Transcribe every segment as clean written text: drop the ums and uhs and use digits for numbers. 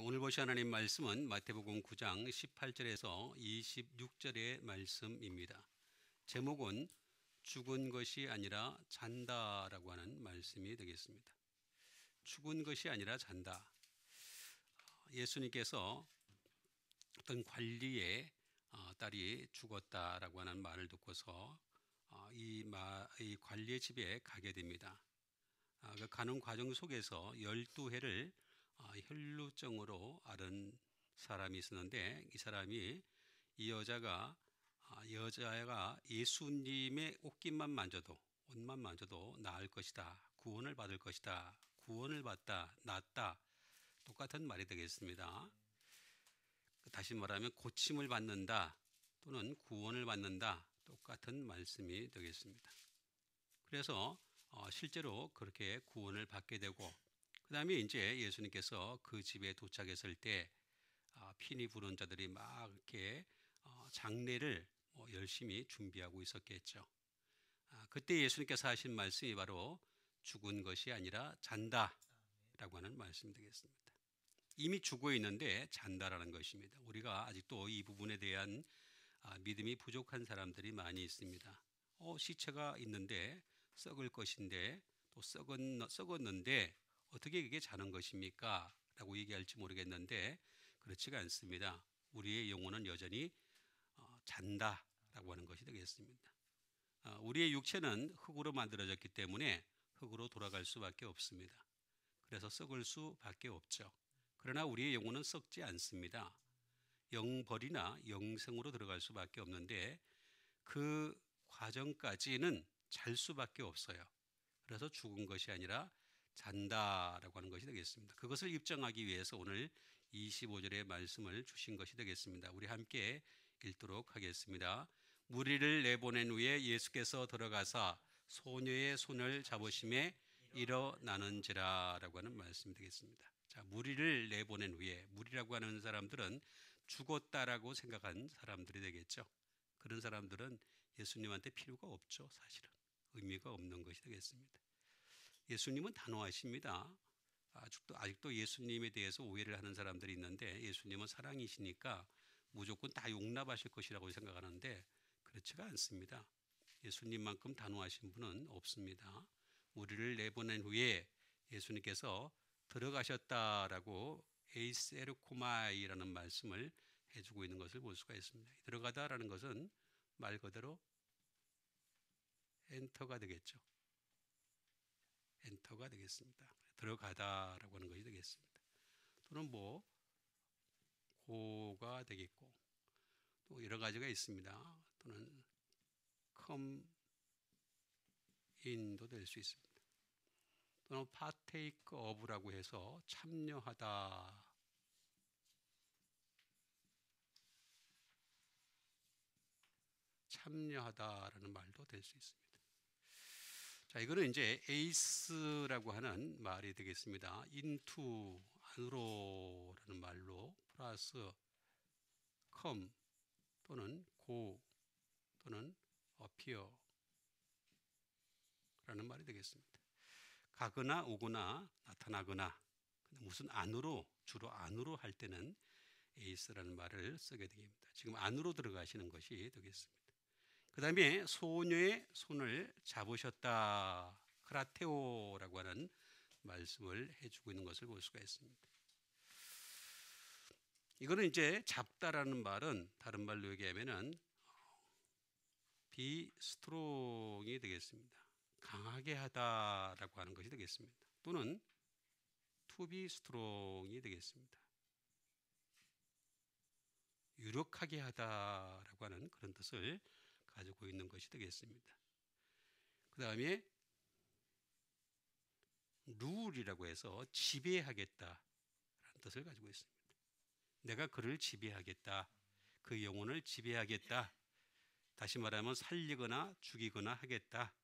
오늘 보실 하나님 말씀은 마태복음 9장 18절에서 26절의 말씀입니다. 제목은 죽은 것이 아니라 잔다라고 하는 말씀이 되겠습니다. 죽은 것이 아니라 잔다. 예수님께서 어떤 관리의 딸이 죽었다라고 하는 말을 듣고서 이 관리의 집에 가게 됩니다. 그 가는 과정 속에서 12회를 혈루증으로 앓은 사람이 있었는데, 이 사람이 이 여자가 예수님의 옷깃만 만져도, 옷만 만져도 나을 것이다, 구원을 받을 것이다, 구원을 받다, 낫다, 똑같은 말이 되겠습니다. 다시 말하면 고침을 받는다 또는 구원을 받는다, 똑같은 말씀이 되겠습니다. 그래서 실제로 그렇게 구원을 받게 되고, 그 다음에 이제 예수님께서 그 집에 도착했을 때 피니 부른 자들이 막 이렇게 장례를 열심히 준비하고 있었겠죠. 그때 예수님께서 하신 말씀이 바로 죽은 것이 아니라 잔다라고 하는 말씀이 되겠습니다. 이미 죽어 있는데 잔다라는 것입니다. 우리가 아직도 이 부분에 대한 믿음이 부족한 사람들이 많이 있습니다. 시체가 있는데 썩을 것인데 또 썩었는데 어떻게 그게 자는 것입니까? 라고 얘기할지 모르겠는데 그렇지가 않습니다. 우리의 영혼은 여전히 잔다라고 하는 것이 되겠습니다. 우리의 육체는 흙으로 만들어졌기 때문에 흙으로 돌아갈 수밖에 없습니다. 그래서 썩을 수밖에 없죠. 그러나 우리의 영혼은 썩지 않습니다. 영벌이나 영생으로 들어갈 수밖에 없는데 그 과정까지는 잘 수밖에 없어요. 그래서 죽은 것이 아니라 잔다라고 하는 것이 되겠습니다. 그것을 입증하기 위해서 오늘 25절의 말씀을 주신 것이 되겠습니다. 우리 함께 읽도록 하겠습니다. 무리를 내보낸 후에 예수께서 들어가사 소녀의 손을 잡으심에 일어나는지라 라고 하는 말씀이 되겠습니다. 자, 무리를 내보낸 후에, 무리라고 하는 사람들은 죽었다라고 생각한 사람들이 되겠죠. 그런 사람들은 예수님한테 필요가 없죠. 사실은 의미가 없는 것이 되겠습니다. 예수님은 단호하십니다. 아직도 예수님에 대해서 오해를 하는 사람들이 있는데, 예수님은 사랑이시니까 무조건 다 용납하실 것이라고 생각하는데 그렇지가 않습니다. 예수님만큼 단호하신 분은 없습니다. 우리를 내보낸 후에 예수님께서 들어가셨다라고 에이세르코마이라는 말씀을 해주고 있는 것을 볼 수가 있습니다. 들어가다라는 것은 말 그대로 엔터가 되겠죠. 엔터가 되겠습니다. 들어가다라고 하는 것이 되겠습니다. 또는 고가 되겠고, 또 여러 가지가 있습니다. 또는 come in도 될 수 있습니다. 또는 partake of라고 해서 참여하다, 참여하다라는 말도 될 수 있습니다. 자, 이거는 이제 에이스라고 하는 말이 되겠습니다. into, 안으로라는 말로 플러스 come 또는 go 또는 appear 라는 말이 되겠습니다. 가거나 오거나 나타나거나, 무슨 안으로, 주로 안으로 할 때는 에이스라는 말을 쓰게 됩니다. 지금 안으로 들어가시는 것이 되겠습니다. 그 다음에 소녀의 손을 잡으셨다, 크라테오라고 하는 말씀을 해주고 있는 것을 볼 수가 있습니다. 이거는 이제 잡다라는 말은 다른 말로 얘기하면은 be strong이 되겠습니다. 강하게 하다라고 하는 것이 되겠습니다. 또는 to be strong이 되겠습니다. 유력하게 하다라고 하는 그런 뜻을 가지고 있는 것이 되겠습니다. 그 다음에 룰이라고 해서 지배하겠다라는 뜻을 가지고 있습니다. 내가 그를 지배하겠다, 그 영혼을 지배하겠다, 다시 말하면 살리거나 죽이거나 하겠다.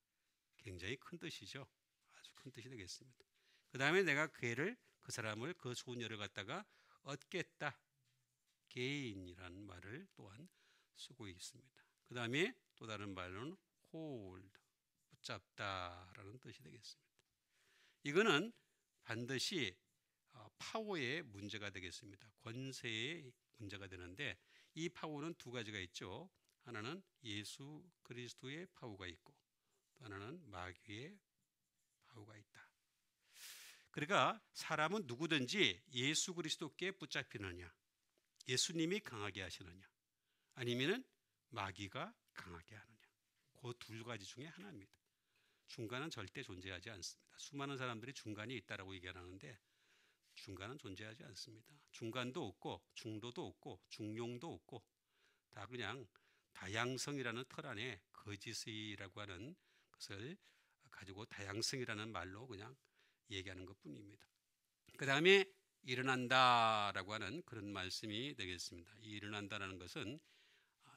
굉장히 큰 뜻이죠. 아주 큰 뜻이 되겠습니다. 그 다음에 내가 그 사람을, 그 소녀를 갖다가 얻겠다, gain이라는 말을 또한 쓰고 있습니다. 그 다음에 또 다른 말로는 hold, 붙잡다라는 뜻이 되겠습니다. 이거는 반드시 파워의 문제가 되겠습니다. 권세의 문제가 되는데 이 파워는 두 가지가 있죠. 하나는 예수 그리스도의 파워가 있고 또 하나는 마귀의 파워가 있다. 그러니까 사람은 누구든지 예수 그리스도께 붙잡히느냐, 예수님이 강하게 하시느냐, 아니면은 마귀가 강하게 하느냐. 그 두 가지 중에 하나입니다. 중간은 절대 존재하지 않습니다. 수많은 사람들이 중간이 있다라고 얘기하는데 중간은 존재하지 않습니다. 중간도 없고 중도도 없고 중용도 없고 다 그냥 다양성이라는 틀 안에 거짓이라고 하는 것을 가지고 다양성이라는 말로 그냥 얘기하는 것뿐입니다. 그 다음에 일어난다라고 하는 그런 말씀이 되겠습니다. 이 일어난다라는 것은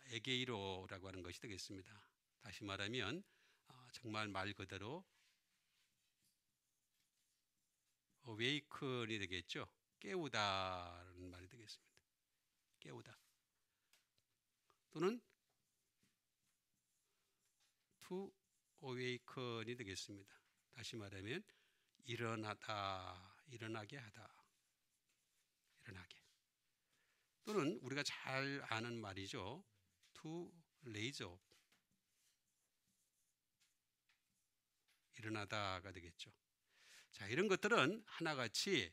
에게이로라고 하는 것이 되겠습니다. 다시 말하면 정말 말 그대로 awaken이 되겠죠. 깨우다라는 말이 되겠습니다. 깨우다. 또는 to awaken이 되겠습니다. 다시 말하면 일어나다, 일어나게 하다, 일어나게. 또는 우리가 잘 아는 말이죠. to raise up, 일어나다가 되겠죠. 자, 이런 것들은 하나같이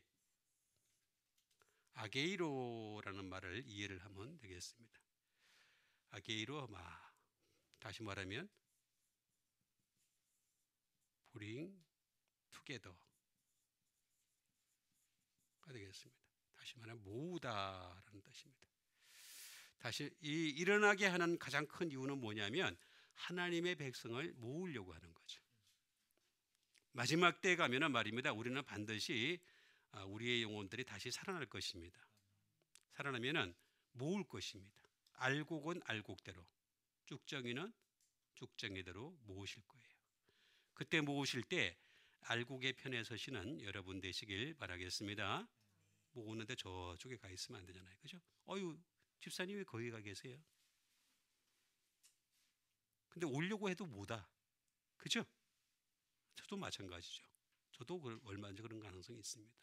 아게이로라는 말을 이해를 하면 되겠습니다. 아게이로, 다시 말하면 bring together가 되겠습니다. 다시 말하면 모으다라는 뜻입니다. 다시 이 일어나게 하는 가장 큰 이유는 뭐냐면 하나님의 백성을 모으려고 하는 거죠. 마지막 때에 가면은 말입니다. 우리는 반드시 우리의 영혼들이 다시 살아날 것입니다. 살아나면은 모을 것입니다. 알곡은 알곡대로, 쭉정이는 쭉정이대로 모으실 거예요. 그때 모으실 때 알곡의 편에 서시는 여러분 되시길 바라겠습니다. 모으는데 저쪽에 가 있으면 안 되잖아요. 그죠? 집사님 왜 거기 가 계세요? 근데 오려고 해도 못와. 그죠? 저도 마찬가지죠. 저도 얼마든지 그런 가능성이 있습니다.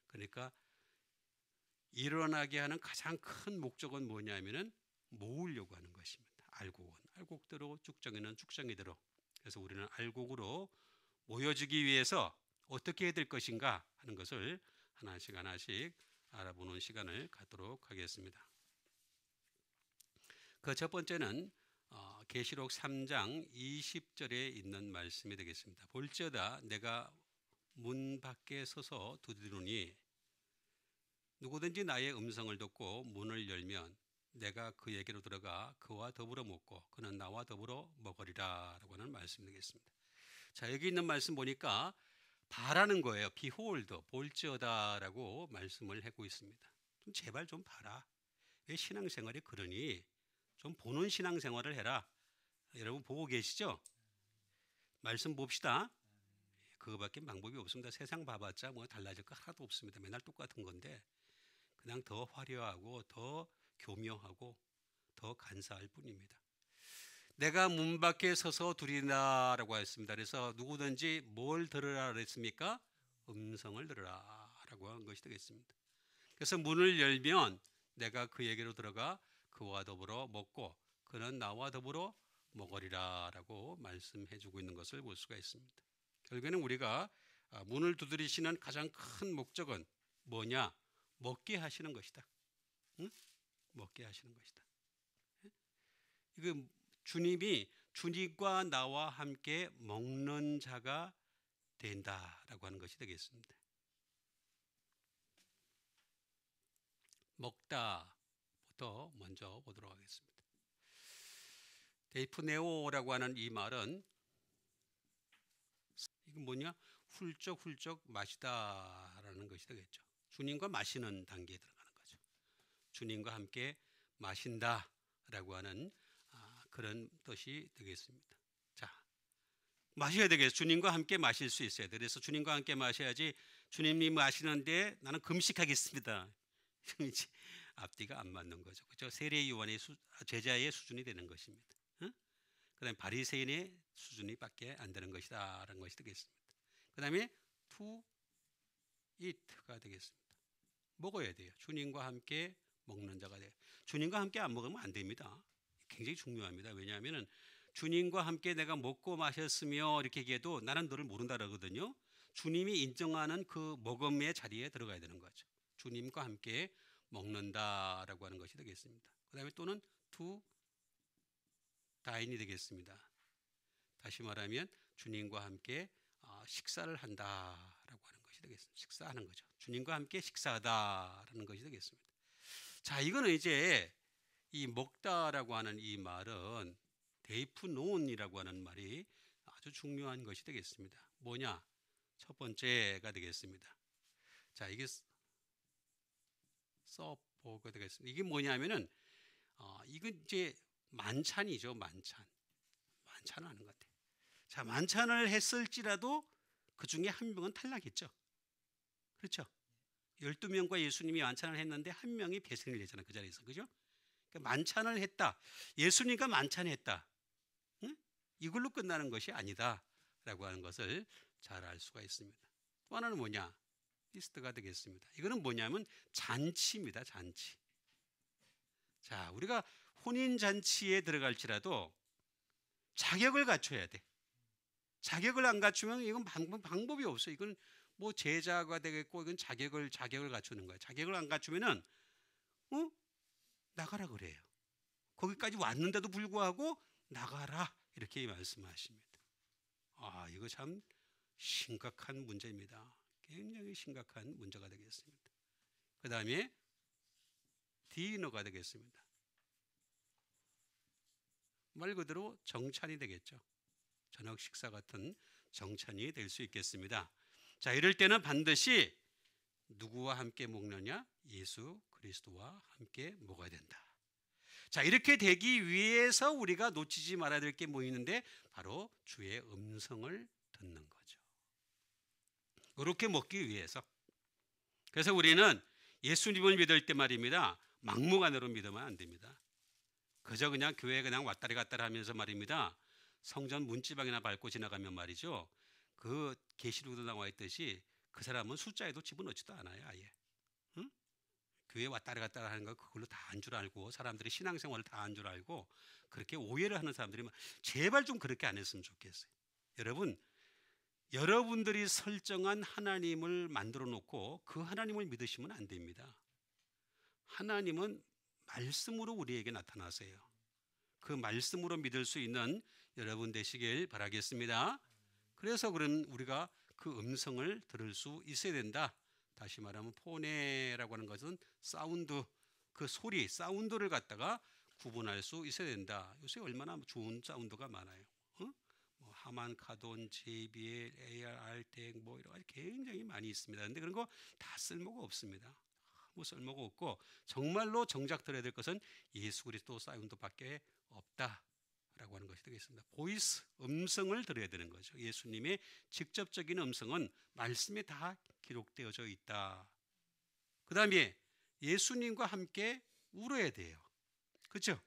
그러니까 일어나게 하는 가장 큰 목적은 뭐냐면은 모으려고 하는 것입니다. 알곡은 알곡대로, 쭉정이는 쭉정이대로. 그래서 우리는 알곡으로 모여지기 위해서 어떻게 해야 될 것인가 하는 것을 하나씩 하나씩 알아보는 시간을 갖도록 하겠습니다. 그 첫 번째는 계시록 3장 20절에 있는 말씀이 되겠습니다. 볼지어다 내가 문 밖에 서서 두드리노니 누구든지 나의 음성을 듣고 문을 열면 내가 그에게로 들어가 그와 더불어 먹고 그는 나와 더불어 먹으리라 라고 하는 말씀이 되겠습니다. 자, 여기 있는 말씀 보니까 바라는 거예요. Behold, 볼지어다 라고 말씀을 하고 있습니다. 좀 제발 좀 봐라. 왜 신앙생활이 그러니 좀 보는 신앙생활을 해라. 여러분 보고 계시죠? 말씀 봅시다. 그거밖에 방법이 없습니다. 세상 봐봤자 뭐 달라질 거 하나도 없습니다. 맨날 똑같은 건데 그냥 더 화려하고 더 교묘하고 더 간사할 뿐입니다. 내가 문 밖에 서서 두리나라고 했습니다. 그래서 누구든지 뭘 들으라 그랬습니까? 음성을 들으라 라고 한 것이 되겠습니다. 그래서 문을 열면 내가 그에게로 들어가 그와 더불어 먹고 그는 나와 더불어 먹으리라 라고 말씀해 주고 있는 것을 볼 수가 있습니다. 결국에는 우리가 문을 두드리시는 가장 큰 목적은 뭐냐? 먹게 하시는 것이다. 응? 먹게 하시는 것이다. 이거 주님이 주님과 나와 함께 먹는 자가 된다라고 하는 것이 되겠습니다. 먹다부터 먼저 보도록 하겠습니다. 데이프네오라고 하는 이 말은 이건 뭐냐? 훌쩍훌쩍 마시다라는 것이 되겠죠. 주님과 마시는 단계에 들어가는 거죠. 주님과 함께 마신다라고 하는 그런 뜻이 되겠습니다. 자, 마셔야 되겠어요. 주님과 함께 마실 수 있어야 돼. 그래서 주님과 함께 마셔야지 주님이 마시는데 나는 금식하겠습니다. 앞뒤가 안 맞는 거죠. 그렇죠? 세례 요한의 제자의 수준이 되는 것입니다. 응? 그다음에 바리새인의 수준이 밖에 안 되는 것이다라는 것이 되겠습니다. 그다음에 투 eat가 되겠습니다. 먹어야 돼요. 주님과 함께 먹는 자가 돼요. 주님과 함께 안 먹으면 안 됩니다. 굉장히 중요합니다. 왜냐하면 주님과 함께 내가 먹고 마셨으며 이렇게 얘기해도 나는 너를 모른다 그러거든요. 주님이 인정하는 그 먹음의 자리에 들어가야 되는 거죠. 주님과 함께 먹는다라고 하는 것이 되겠습니다. 그 다음에 또는 to dine이 되겠습니다. 다시 말하면 주님과 함께 식사를 한다라고 하는 것이 되겠습니다. 식사하는 거죠. 주님과 함께 식사하다라는 것이 되겠습니다. 자, 이거는 이제 이 먹다라고 하는 이 말은 데이프논이라고 하는 말이 아주 중요한 것이 되겠습니다. 뭐냐? 첫 번째가 되겠습니다. 자, 이게 서버가 되겠습니다. 이게 뭐냐면은 이건 이제 만찬이죠. 만찬을 하는 것 같아요. 자, 만찬을 했을지라도 그 중에 한 명은 탈락했죠. 그렇죠? 12명과 예수님이 만찬을 했는데 한 명이 배신을 했잖아요. 그 자리에서. 그죠? 그러니까 만찬을 했다. 예수님과 만찬했다. 응? 이걸로 끝나는 것이 아니다라고 하는 것을 잘 알 수가 있습니다. 또 하나는 뭐냐? 피스트가 되겠습니다. 이거는 뭐냐면 잔치입니다. 잔치. 자, 우리가 혼인 잔치에 들어갈지라도 자격을 갖춰야 돼. 자격을 안 갖추면 이건 방법이 없어요. 이건 뭐 제자가 되겠고 이건 자격을 갖추는 거예요. 자격을 안 갖추면은 나가라 그래요. 거기까지 왔는데도 불구하고 나가라 이렇게 말씀하십니다. 이거 참 심각한 문제입니다. 굉장히 심각한 문제가 되겠습니다. 그 다음에 디너가 되겠습니다. 말 그대로 정찬이 되겠죠. 저녁 식사 같은 정찬이 될 수 있겠습니다. 자, 이럴 때는 반드시 누구와 함께 먹느냐? 예수 그리스도와 함께 먹어야 된다. 자, 이렇게 되기 위해서 우리가 놓치지 말아야 될 게 뭐 있는데 바로 주의 음성을 듣는 거죠. 이렇게 먹기 위해서. 그래서 우리는 예수님을 믿을 때 말입니다. 막무가내로 믿으면 안 됩니다. 그저 그냥 교회에 그냥 왔다리 갔다리 하면서 말입니다. 성전 문지방이나 밟고 지나가면 말이죠. 그 계시록에도 나와 있듯이 그 사람은 숫자에도 집어넣지도 않아요. 아예. 응? 교회 왔다리 갔다리 하는 거 그걸로 다 한 줄 알고 사람들이 신앙생활을 다 한 줄 알고 그렇게 오해를 하는 사람들이 제발 좀 그렇게 안 했으면 좋겠어요. 여러분들이 설정한 하나님을 만들어 놓고 그 하나님을 믿으시면 안 됩니다. 하나님은 말씀으로 우리에게 나타나세요. 그 말씀으로 믿을 수 있는 여러분 되시길 바라겠습니다. 그래서 그런 우리가 그 음성을 들을 수 있어야 된다. 다시 말하면 포네라고 하는 것은 사운드, 그 소리, 사운드를 갖다가 구분할 수 있어야 된다. 요새 얼마나 좋은 사운드가 많아요. 뭐 하만, 카돈, JBL, AR, 알텍 뭐 이런 거 굉장히 많이 있습니다. 그런데 그런 거 다 쓸모가 없습니다. 뭐 쓸모가 없고 정말로 정작 들어야 될 것은 예수 그리스도 사운드밖에 없다라고 하는 것이 되겠습니다. 보이스, 음성을 들어야 되는 거죠. 예수님의 직접적인 음성은 말씀에 다 기록되어져 있다. 그 다음에 예수님과 함께 울어야 돼요. 그렇죠?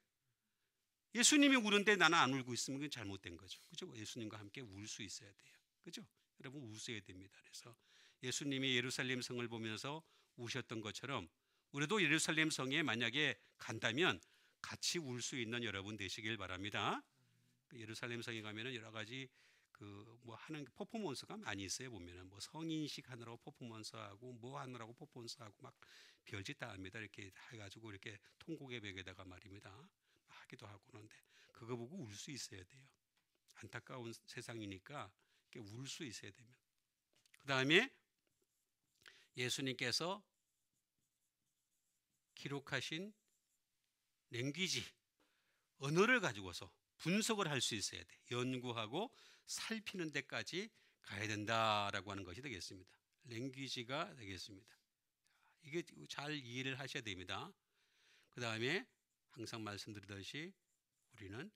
예수님이 우는데 나는 안 울고 있으면 그건 잘못된 거죠. 그죠? 예수님과 함께 울 수 있어야 돼요. 그죠? 여러분 우셔야 됩니다. 그래서 예수님이 예루살렘 성을 보면서 우셨던 것처럼 우리도 예루살렘 성에 만약에 간다면 같이 울 수 있는 여러분 되시길 바랍니다. 예루살렘 성에 가면은 여러 가지 그 뭐 하는 퍼포먼스가 많이 있어요. 보면은 뭐 성인식 하느라고 퍼포먼스하고 뭐 하느라고 퍼포먼스하고 막 별짓 다 합니다. 이렇게 해가지고 이렇게 통곡의 벽에다가 말입니다. 하기도 하고 그런데 그거 보고 울 수 있어야 돼요. 안타까운 세상이니까 울 수 있어야 됩니다. 그 다음에 예수님께서 기록하신 랭귀지, 언어를 가지고서 분석을 할 수 있어야 돼. 연구하고 살피는 데까지 가야 된다라고 하는 것이 되겠습니다. 랭귀지가 되겠습니다. 이게 잘 이해를 하셔야 됩니다. 그 다음에 항상 말씀드리듯이 우리는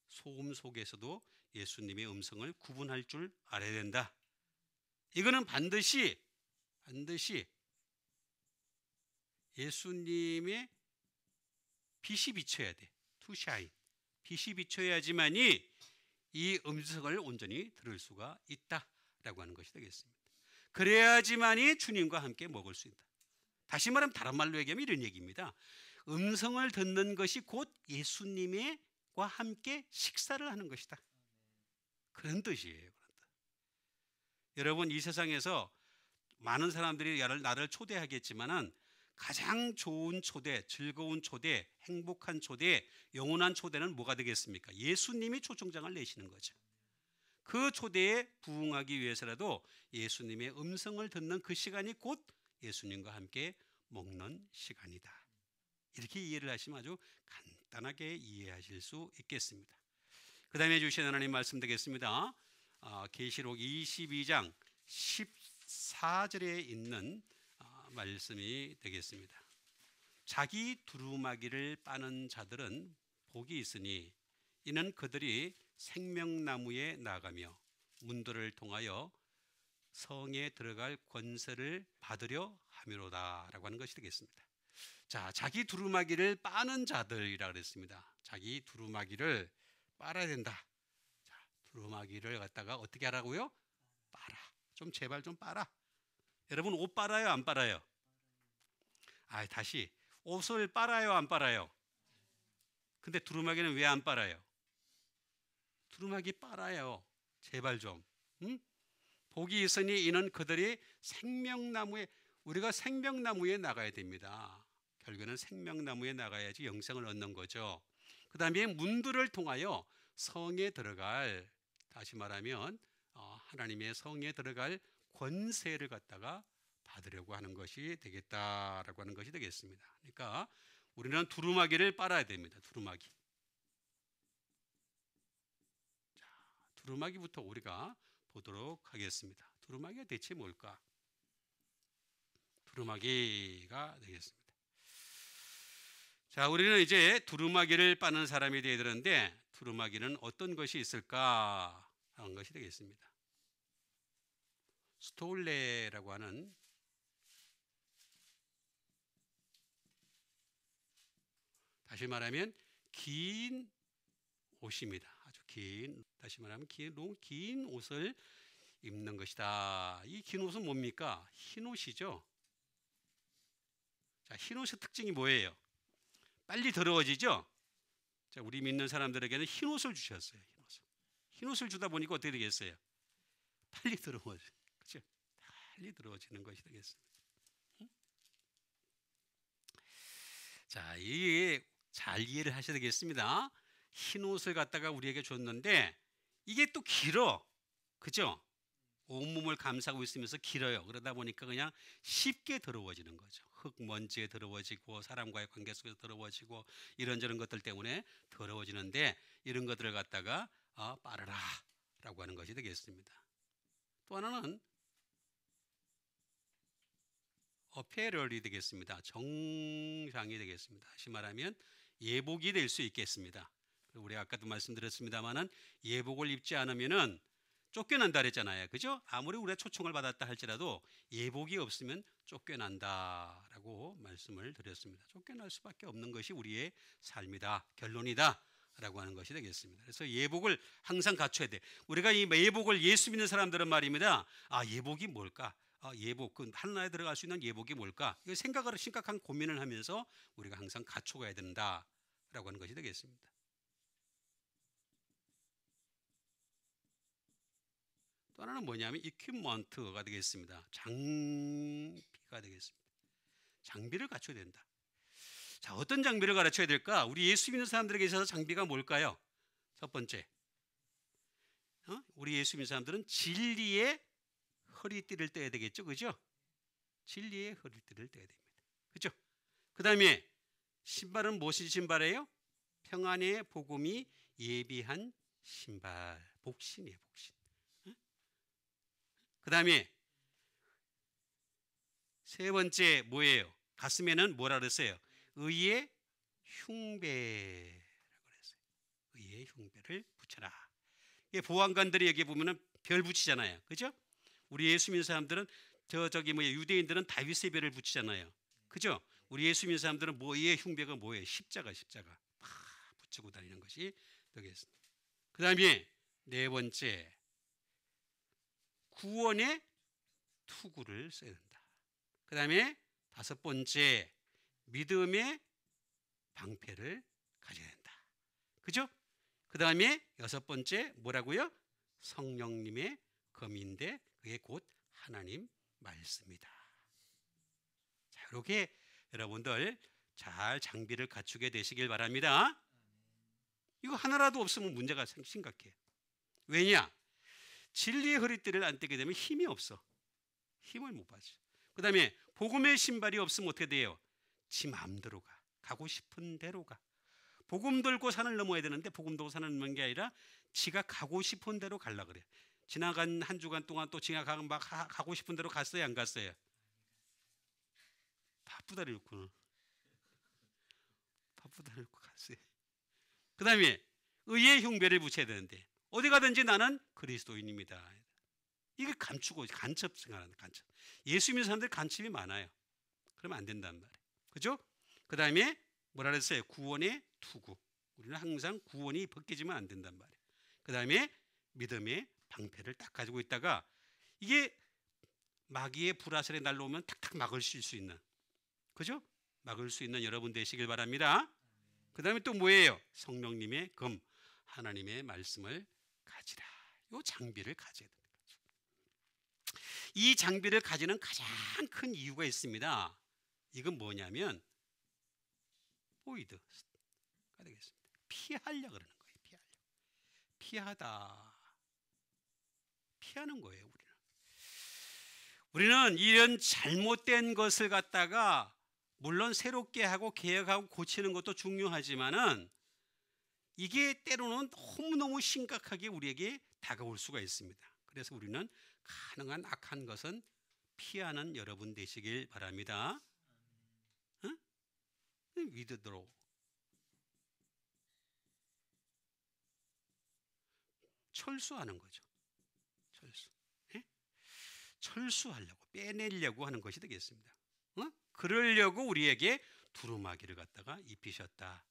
소음 속에서도 예수님의 음성을 구분할 줄 알아야 된다. 이거는 반드시 예수님의 빛이 비쳐야 돼. 투샤인. 빛이 비쳐야지만이 이 음성을 온전히 들을 수가 있다라고 하는 것이 되겠습니다. 그래야지만이 주님과 함께 먹을 수 있다. 다시 말하면 다른 말로 얘기하면 이런 얘기입니다. 음성을 듣는 것이 곧 예수님과 함께 식사를 하는 것이다. 그런 뜻이에요. 여러분, 이 세상에서 많은 사람들이 나를 초대하겠지만은 가장 좋은 초대, 즐거운 초대, 행복한 초대, 영원한 초대는 뭐가 되겠습니까? 예수님이 초청장을 내시는 거죠. 그 초대에 부응하기 위해서라도 예수님의 음성을 듣는 그 시간이 곧 예수님과 함께 먹는 시간이다. 이렇게 이해를 하시면 아주 간단하게 이해하실 수 있겠습니다. 그 다음에 주신 하나님 말씀 되겠습니다. 계시록 22장 14절에 있는 말씀이 되겠습니다. 자기 두루마기를 빠는 자들은 복이 있으니 이는 그들이 생명나무에 나가며 문들을 통하여 성에 들어갈 권세를 받으려 함이로다 라고 하는 것이 되겠습니다. 자, 자기 두루마기를 빠는 자들이라고 그랬습니다. 자기 두루마기를 빨아야 된다. 자, 두루마기를 갖다가 어떻게 하라고요? 빨아. 좀 제발 좀 빨아. 여러분, 옷 빨아요, 안 빨아요? 다시 옷을 빨아요, 안 빨아요? 근데 두루마기는 왜 안 빨아요? 두루마기 빨아요. 제발 좀. 응? 복이 있으니 이는 그들이 생명나무에, 우리가 생명나무에 나가야 됩니다. 결국에는 생명나무에 나가야지 영생을 얻는 거죠. 그 다음에 문들을 통하여 성에 들어갈, 다시 말하면 하나님의 성에 들어갈 권세를 갖다가 받으려고 하는 것이 되겠다라고 하는 것이 되겠습니다. 그러니까 우리는 두루마기를 빨아야 됩니다. 두루마기. 자, 두루마기부터 우리가 보도록 하겠습니다. 두루마기가 대체 뭘까? 두루마기가 되겠습니다. 자, 우리는 이제 두루마기를 빠는 사람이 되어야 되는데 두루마기는 어떤 것이 있을까 하는 것이 되겠습니다. 스톨레라고 하는 다시 말하면 긴 옷입니다. 아주 긴, 다시 말하면 긴 옷을 입는 것이다. 이 긴 옷은 뭡니까? 흰 옷이죠. 자, 흰 옷의 특징이 뭐예요? 빨리 더러워지죠. 자, 우리 믿는 사람들에게는 흰 옷을 주셨어요. 흰 옷을 주다 보니까 어떻게 되겠어요? 빨리 더러워져. 그렇죠? 빨리 더러워지는 것이 되겠습니다. 자, 이게 잘 이해를 하셔야 되겠습니다. 흰 옷을 갖다가 우리에게 줬는데 이게 또 길어. 그죠? 온몸을 감싸고 있으면서 길어요. 그러다 보니까 그냥 쉽게 더러워지는 거죠. 흙먼지에 더러워지고 사람과의 관계 속에서 더러워지고 이런저런 것들 때문에 더러워지는데 이런 것들을 갖다가 빨아라 라고 하는 것이 되겠습니다. 또 하나는 어페럴이 되겠습니다. 정장이 되겠습니다. 다시 말하면 예복이 될 수 있겠습니다. 우리 아까도 말씀드렸습니다만은 예복을 입지 않으면은 쫓겨난다 그랬잖아요. 그죠? 아무리 우리가 초청을 받았다 할지라도 예복이 없으면 쫓겨난다라고 말씀을 드렸습니다. 쫓겨날 수밖에 없는 것이 우리의 삶이다. 결론이다. 라고 하는 것이 되겠습니다. 그래서 예복을 항상 갖춰야 돼. 우리가 이 예복을 예수 믿는 사람들은 말입니다. 예복이 뭘까? 예복, 그 하나에 들어갈 수 있는 예복이 뭘까? 이 생각을 심각한 고민을 하면서 우리가 항상 갖춰가야 된다라고 하는 것이 되겠습니다. 또 하나는 뭐냐면 이퀴먼트가 되겠습니다. 장비가 되겠습니다. 장비를 갖춰야 된다. 자, 어떤 장비를 가르쳐야 될까? 우리 예수 믿는 사람들에게 있어서 장비가 뭘까요? 첫 번째, 우리 예수 믿는 사람들은 진리의 허리띠를 떼야 되겠죠, 그죠? 진리의 허리띠를 떼야 됩니다. 그죠? 그 다음에 신발은 무엇이 신발이에요? 평안의 복음이 예비한 신발, 복신이에요, 복신. 그 다음에 세 번째 뭐예요? 가슴에는 뭐라 그랬어요? 의의 흉배라고 그랬어요. 의의 흉배를 붙여라. 보안관들이 여기 보면은 별 붙이잖아요, 그죠? 우리 예수 믿는 사람들은 유대인들은 다윗의 별을 붙이잖아요, 그죠? 우리 예수 믿는 사람들은 의의 흉배가 뭐예요? 십자가 붙이고 다니는 것이 되겠습니다. 그 다음에 네 번째, 구원의 투구를 써야 된다. 그 다음에 다섯 번째, 믿음의 방패를 가져야 된다. 그죠? 그 다음에 여섯 번째 뭐라고요? 성령님의 검인데 그게 곧 하나님 말씀이다. 자, 이렇게 여러분들 잘 장비를 갖추게 되시길 바랍니다. 이거 하나라도 없으면 문제가 심각해. 왜냐? 진리의 허리띠를 안 떼게 되면 힘이 없어. 힘을 못 받죠. 그 다음에 복음의 신발이 없으면 어떻게 돼요? 지 마음대로 가. 가고 싶은 대로 가. 복음 들고 산을 넘어야 되는데 복음 들고 산을 넘는 게 아니라 지가 가고 싶은 대로 가려고 그래. 지나간 한 주간 동안 또 지가 막 가고 싶은 대로 갔어요, 안 갔어요? 바쁘다를 읽고는. 바쁘다를 읽고 갔어요. 그 다음에 의의 흉배를 붙여야 되는데 어디 가든지 나는 그리스도인입니다. 이게 감추고 간첩 생각하는 간첩. 예수 믿는 사람들 간첩이 많아요. 그러면 안 된단 말이에요. 그죠? 그 다음에 뭐라 그랬어요? 구원의 투구. 우리는 항상 구원이 벗겨지면 안 된단 말이에요. 그 다음에 믿음의 방패를 딱 가지고 있다가 이게 마귀의 불화살에 날라오면 탁탁 막을 수 있는, 그죠? 막을 수 있는 여러분 되시길 바랍니다. 그 다음에 또 뭐예요? 성령님의 검, 하나님의 말씀을 가지라. 이 장비를 가져야 됩니다. 이 장비를 가지는 가장 큰 이유가 있습니다. 이건 뭐냐면 보이드가 되겠습니다. 피하려고 그러는 거예요. 피하다. 피하는 거예요. 우리는 이런 잘못된 것을 갖다가 물론 새롭게 하고 개혁하고 고치는 것도 중요하지만은 이게 때로는 너무너무 심각하게 우리에게 다가올 수가 있습니다. 그래서 우리는 가능한 악한 것은 피하는 여러분 되시길 바랍니다. 응? 위드드로. 철수하는 거죠. 철수. 예? 철수하려고, 빼내려고 하는 것이 되겠습니다. 그러려고 우리에게 두루마기를 갖다가 입히셨다.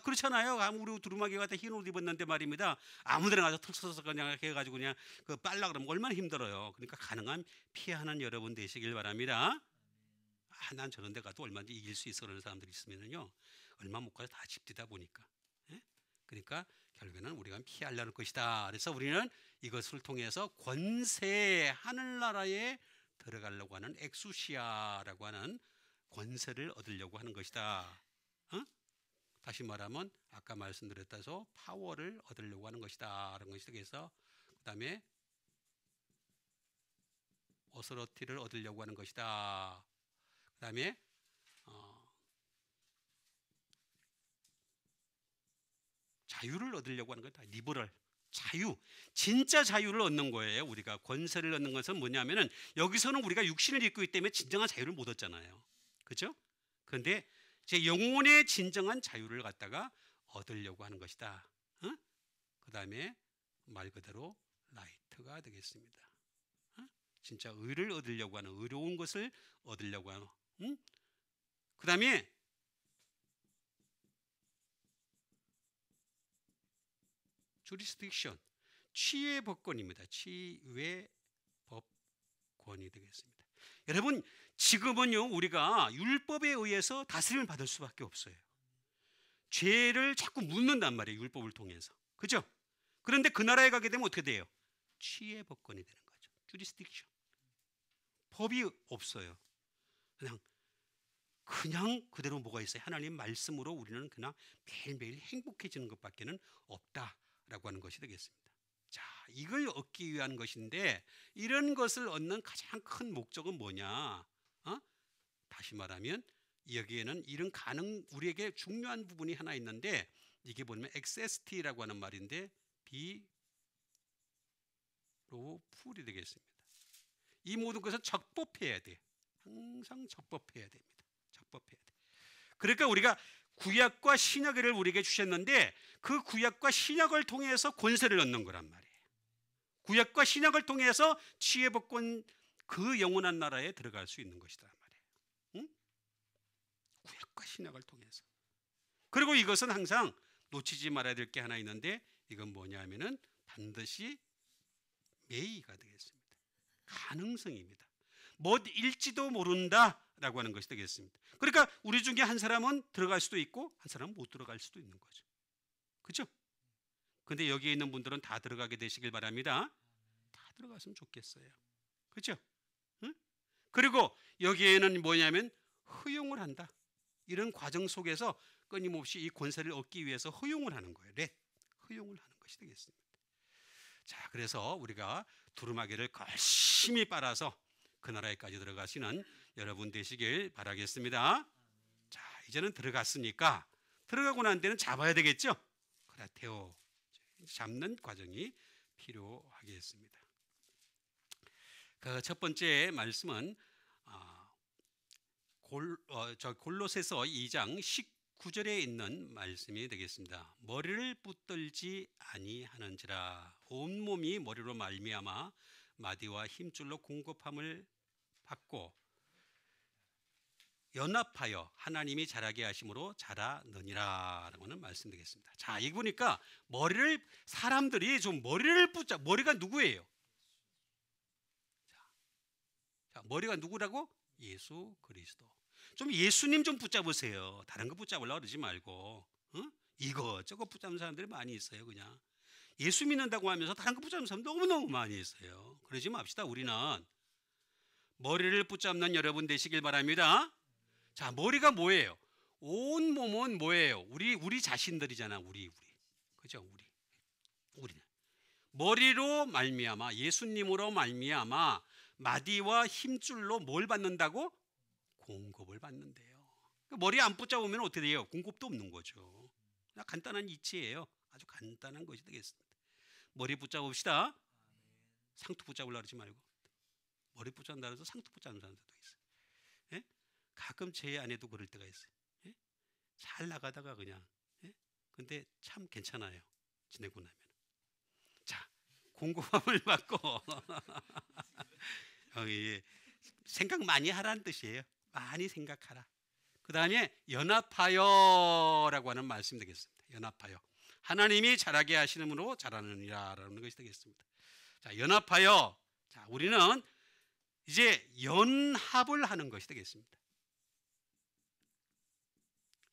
그렇잖아요. 우리 두루마기 갖다 흰 옷 입었는데 말입니다. 아무데나 가서 털 쳐서 그냥 해가지고 그냥 그 빨라 그러면 얼마나 힘들어요. 그러니까 가능한 피하는 여러분 되시길 바랍니다. 난 저런 데 가도 얼마든지 이길 수 있어 그러는 사람들이 있으면요. 얼마 못 가서 다 집디다 보니까. 예? 그러니까 결국에는 우리가 피하려는 것이다. 그래서 우리는 이것을 통해서 권세 하늘나라에 들어가려고 하는 엑수시아라고 하는 권세를 얻으려고 하는 것이다. 다시 말하면 아까 말씀드렸다서 파워를 얻으려고 하는 것이다. 라는 것이 되겠어. 그 다음에 어서러티를 얻으려고 하는 것이다. 그 다음에 자유를 얻으려고 하는 거다. 리버럴. 자유, 진짜 자유를 얻는 거예요. 우리가 권세를 얻는 것은 뭐냐면은 여기서는 우리가 육신을 입고 있기 때문에 진정한 자유를 못 얻잖아요. 그렇죠? 그런데 제 영혼의 진정한 자유를 갖다가 얻으려고 하는 것이다. 그 다음에 말 그대로 라이트가 되겠습니다. 진짜 의를 얻으려고 하는, 의로운 것을 얻으려고 하는. 그 다음에 jurisdiction, 치유의 법권입니다. 치유의 법권이 되겠습니다. 여러분, 지금은요 우리가 율법에 의해서 다스림을 받을 수밖에 없어요. 죄를 자꾸 묻는단 말이에요. 율법을 통해서. 그죠? 그런데 그 나라에 가게 되면 어떻게 돼요? 치유의 법권이 되는 거죠. jurisdiction. 법이 없어요. 그냥 그대로 뭐가 있어요? 하나님 말씀으로 우리는 그냥 매일매일 행복해지는 것밖에는 없다라고 하는 것이 되겠습니다. 자, 이걸 얻기 위한 것인데 이런 것을 얻는 가장 큰 목적은 뭐냐? 다시 말하면 여기에는 이런 우리에게 중요한 부분이 하나 있는데 이게 뭐냐면 XST라고 하는 말인데 비로풀이 되겠습니다. 이 모든 것은 적법해야 돼. 항상 적법해야 됩니다. 적법해야 돼. 그러니까 우리가 구약과 신약을 우리에게 주셨는데 그 구약과 신약을 통해서 권세를 얻는 거란 말이에요. 구약과 신약을 통해서 치유의 법권, 그 영원한 나라에 들어갈 수 있는 것이란 말이에요. 응? 구약과 신약을 통해서. 그리고 이것은 항상 놓치지 말아야 될 게 하나 있는데 이건 뭐냐면은 반드시 메이가 되겠습니다. 가능성입니다. 못일지도 모른다라고 하는 것이 되겠습니다. 그러니까 우리 중에 한 사람은 들어갈 수도 있고 한 사람은 못 들어갈 수도 있는 거죠. 그렇죠? 근데 여기에 있는 분들은 다 들어가게 되시길 바랍니다. 다 들어갔으면 좋겠어요. 그렇죠? 응? 그리고 여기에는 뭐냐면 허용을 한다. 이런 과정 속에서 끊임없이 이 권세를 얻기 위해서 허용을 하는 거예요. 허용을 하는 것이 되겠습니다. 자, 그래서 우리가 두루마기를 열심히 빨아서 그 나라에까지 들어가시는 여러분 되시길 바라겠습니다. 자, 이제는 들어갔으니까 들어가고 난 데는 잡아야 되겠죠? 그라테오, 잡는 과정이 필요하겠습니다. 그 첫 번째 말씀은 골로새서 2장 19절에 있는 말씀이 되겠습니다. 머리를 붙들지 아니하는지라 온몸이 머리로 말미암아 마디와 힘줄로 공급함을 받고 연합하여 하나님이 자라게 하심으로 자라느니라 라고는 말씀되겠습니다. 자, 이거 보니까 사람들이 좀 머리를 머리가 누구예요? 자, 머리가 누구라고? 예수 그리스도. 좀 예수님 좀 붙잡으세요. 다른 거 붙잡으려고 그러지 말고 이거 저거 붙잡는 사람들이 많이 있어요. 그냥 예수 믿는다고 하면서 다른 거 붙잡는 사람 너무너무 많이 있어요. 그러지 맙시다. 우리는 머리를 붙잡는 여러분 되시길 바랍니다. 자, 머리가 뭐예요? 온 몸은 뭐예요? 우리 자신들이잖아. 우리 그죠? 우리는 머리로 말미암아 예수님으로 말미암아 마디와 힘줄로 뭘 받는다고? 공급을 받는데요. 머리 안 붙잡으면 어떻게 돼요? 공급도 없는 거죠. 그냥 간단한 이치예요. 아주 간단한 것이 되겠습니다. 머리 붙잡읍시다. 상투 붙잡으려고 그러지 말고 머리 붙잡는다 해서 상투 붙잡는 사람들도 있어요. 예? 가끔 제 아내도 그럴 때가 있어요. 예? 잘 나가다가 그냥 근데 참 괜찮아요. 지내고 나면. 자, 공급함을 받고 생각 많이 하라는 뜻이에요. 많이 생각하라. 그 다음에 연합하여라고 하는 말씀 되겠습니다. 연합하여. 하나님이 자라게 하시므로 자라느니라 라는 것이 되겠습니다. 자, 연합하여. 자, 우리는 이제 연합을 하는 것이 되겠습니다.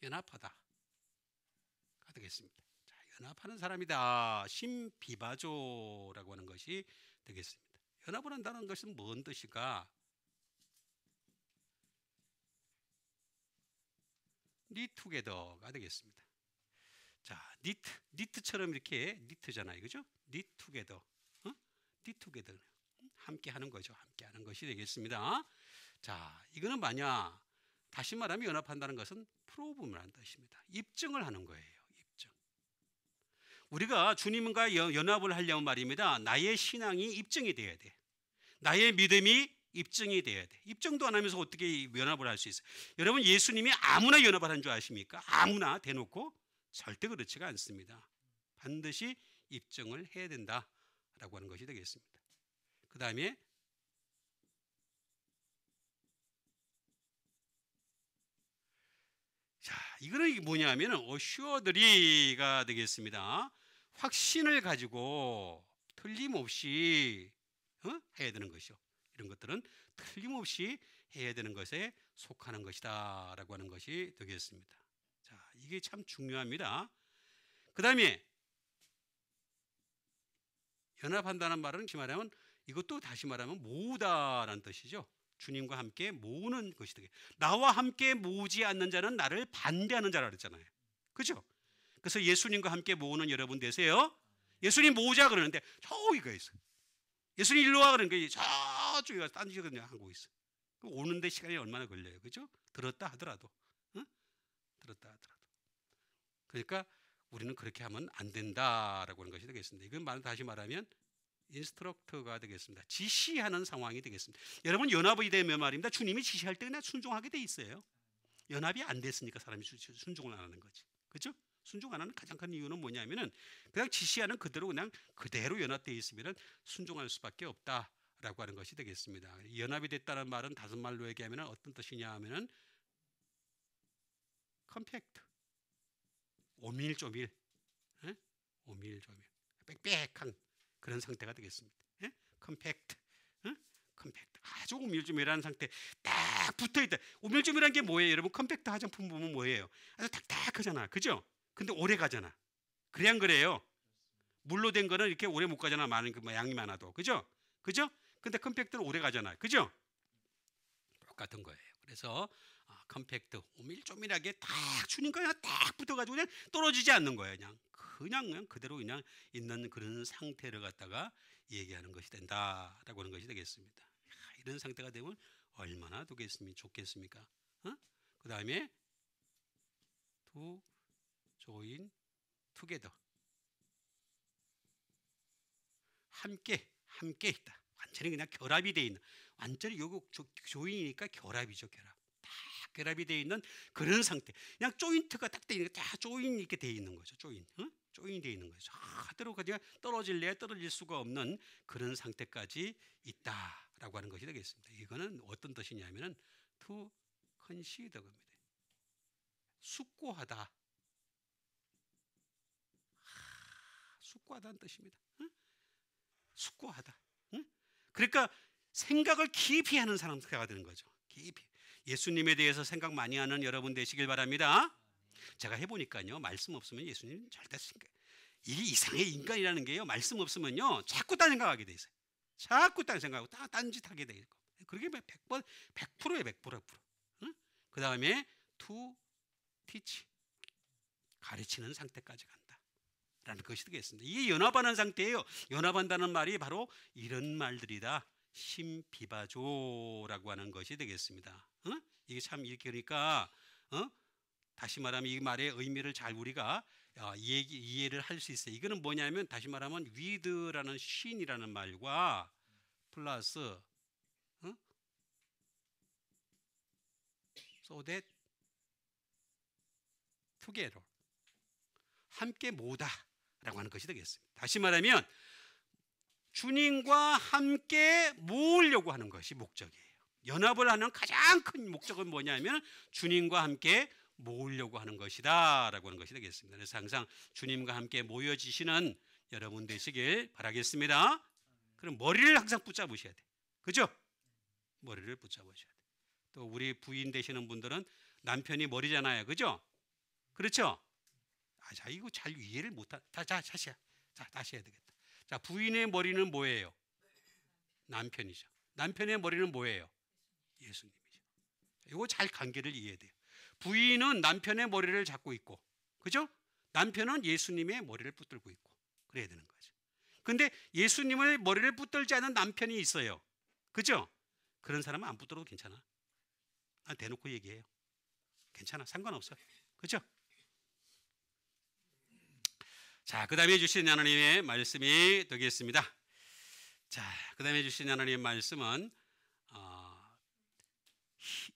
연합하다가 되겠습니다. 자, 연합하는 사람이다. 심비바조라고 하는 것이 되겠습니다. 연합을 한다는 것은 뭔 뜻일까? 니투게더가 되겠습니다. 자, 니트처럼 이렇게 니트잖아요. 그죠? 니투게더. 니투게더. 함께 하는 거죠. 함께 하는 것이 되겠습니다. 자, 이거는 뭐냐? 다시 말하면 연합한다는 것은 프로브를 한다는 뜻입니다. 입증을 하는 거예요. 입증. 우리가 주님과 연합을 하려면 말입니다. 나의 신앙이 입증이 돼야 돼. 나의 믿음이 입증이 돼야 돼. 입증도 안 하면서 어떻게 연합을 할 수 있어요? 여러분, 예수님이 아무나 연합을 한 줄 아십니까? 아무나 대놓고? 절대 그렇지가 않습니다. 반드시 입증을 해야 된다라고 하는 것이 되겠습니다. 그 다음에 자, 이거는 뭐냐면 어슈어드리가 되겠습니다. 확신을 가지고 틀림없이 해야 되는 것이요. 이런 것들은 틀림없이 해야 되는 것에 속하는 것이다 라고 하는 것이 되겠습니다. 자, 이게 참 중요합니다. 그 다음에 연합한다는 말은 말하면 이것도 다시 말하면 모으다라는 뜻이죠. 주님과 함께 모으는 것이 되게. 나와 함께 모으지 않는 자는 나를 반대하는 자라 그랬잖아요. 그죠? 그래서 예수님과 함께 모으는 여러분 되세요. 예수님 모으자 그러는데 저기가 있어요. 예수님 일로 와 그러니까 저쪽에 가서 딴 짓을 그냥 하고 있어. 오는데 시간이 얼마나 걸려요. 그죠? 들었다 하더라도. 들었다 하더라도. 그러니까 우리는 그렇게 하면 안 된다라고 하는 것이 되겠습니다. 이건 다시 말하면 인스트럭터가 되겠습니다. 지시하는 상황이 되겠습니다. 여러분, 연합이 되면 말입니다. 주님이 지시할 때 그냥 순종하게 돼 있어요. 연합이 안 됐으니까 사람이 순종을 안 하는 거지. 그렇죠? 순종 안 하는 가장 큰 이유는 뭐냐면은 그냥 지시하는 그대로 연합되어 있으면 순종할 수밖에 없다라고 하는 것이 되겠습니다. 연합이 됐다는 말은 다섯 말로 얘기하면 어떤 뜻이냐 하면은 컴팩트, 오밀조밀, 오밀조밀, 빽빽한 그런 상태가 되겠습니다. 컴팩트, 컴팩트. 아주 오밀조밀한 상태 딱 붙어있다. 오밀조밀한 게 뭐예요? 여러분 컴팩트 화장품 보면 뭐예요? 아주 딱딱하잖아. 그죠? 근데 오래 가잖아. 그래 안 그래요? 물로 된 거는 이렇게 오래 못 가잖아. 많은 그 양이 많아도. 그죠? 그죠? 근데 컴팩트는 오래 가잖아. 그죠? 똑같은 거예요. 그래서 컴팩트 오밀조밀하게 딱 주니까 그냥 딱 붙어가지고 그냥 떨어지지 않는 거예요. 그냥 그대로 그냥 있는 그런 상태를 갖다가 얘기하는 것이 된다라고 하는 것이 되겠습니다. 이런 상태가 되면 얼마나 좋겠습니까? 그 다음에 to join together. 함께 있다. 완전히 그냥 결합이 돼 있는. 완전히 요거 조인이니까 결합이죠. 결합이 돼 있는 그런 상태. 그냥 조인트가 딱 돼 있는 다 조인이 이렇게 돼 있는 거죠. 조인이 돼 있는 거죠. 하대로 그냥 떨어질 수가 없는 그런 상태까지 있다라고 하는 것이 되겠습니다. 이거는 어떤 뜻이냐면은 to consider 겁니다. 숙고하다. 숙고하다는 뜻입니다. 숙고하다. 그러니까 생각을 깊이 하는 사람가 되는 거죠. 깊이. 예수님에 대해서 생각 많이 하는 여러분 되시길 바랍니다. 제가 해보니까요, 말씀 없으면 예수님 절대 이 이상의 인간이라는 게요, 말씀 없으면요 자꾸 딴 생각하게 돼 있어요. 자꾸 딴 생각하고 딴짓하게 돼 있고. 그게 100%예요. 100%. 그 다음에 to teach, 가르치는 상태까지 간다라는 것이 되겠습니다. 이게 연합하는 상태예요. 연합한다는 말이 바로 이런 말들이다. 심비바조라고 하는 것이 되겠습니다. 이게 참 이렇게 그러니까 다시 말하면 이 말의 의미를 잘 우리가 이해를 할 수 있어요. 이거는 뭐냐면 다시 말하면 with라는 shin이라는 말과 플러스 so that together, 함께 모다라고 하는 것이 되겠습니다. 다시 말하면 주님과 함께 모으려고 하는 것이 목적이에요. 연합을 하는 가장 큰 목적은 뭐냐면 주님과 함께 모으려고 하는 것이다 라고 하는 것이 되겠습니다. 그래서 항상 주님과 함께 모여지시는 여러분 되시길 바라겠습니다. 그럼 머리를 항상 붙잡으셔야 돼. 그죠? 머리를 붙잡으셔야 돼. 또 우리 부인 되시는 분들은 남편이 머리잖아요. 그죠? 그렇죠? 자, 이거 잘 이해를 못하. 다시 해야 되겠다. 자, 부인의 머리는 뭐예요? 남편이죠. 남편의 머리는 뭐예요? 예수님이죠. 이거 잘 관계를 이해해야 돼요. 부인은 남편의 머리를 잡고 있고, 그죠? 남편은 예수님의 머리를 붙들고 있고, 그래야 되는 거죠. 근데 예수님의 머리를 붙들지 않은 남편이 있어요. 그죠? 그런 사람은 안 붙들어도 괜찮아. 대놓고 얘기해요. 괜찮아. 상관없어. 그죠? 자, 그 다음에 주신 하나님의 말씀이 되겠습니다. 자, 그 다음에 주신 하나님의 말씀은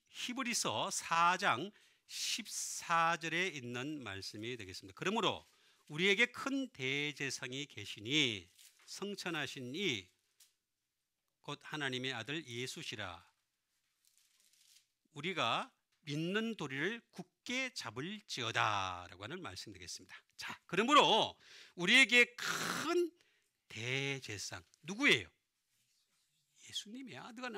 히브리서 4장 14절에 있는 말씀이 되겠습니다. 그러므로 우리에게 큰 대제사장이 계시니 성천하신 이 곧 하나님의 아들 예수시라. 우리가 믿는 도리를 굳게 잡을지어다 라고 하는 말씀 되겠습니다. 자, 그러므로 우리에게 큰 대제사장 누구예요? 예수님이야. 누가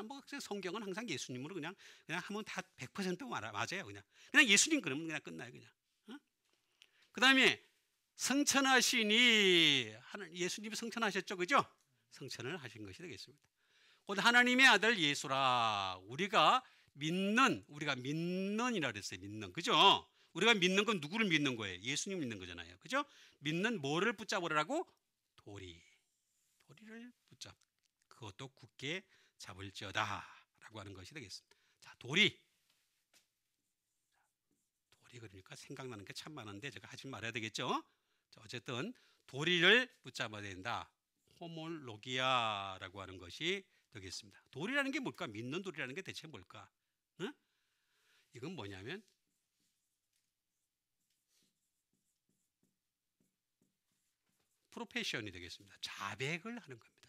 성경은 항상 예수님으로 그냥 하면 다 100% 맞아요. 그냥 예수님 그러면 그냥 끝나요. 그냥. 그 다음에 성천하시니 예수님이 성천하셨죠, 그죠? 성천을 하신 것이 되겠습니다. 곧 하나님의 아들 예수라. 우리가 믿는이라 그랬어요. 믿는, 그죠? 우리가 믿는 건 누구를 믿는 거예요? 예수님 믿는 거잖아요, 그죠? 믿는 뭐를 붙잡으라고? 도리를 붙잡. 그것도 굳게 잡을지어다라고 하는 것이 되겠습니다. 자, 도리 그러니까 생각나는 게 참 많은데 제가 하지 말아야 되겠죠. 자, 어쨌든 도리를 붙잡아야 된다. 호몰로기아라고 하는 것이 되겠습니다. 도리라는 게 뭘까? 믿는 도리라는 게 대체 뭘까? 응? 이건 뭐냐면 프로페션이 되겠습니다. 자백을 하는 겁니다.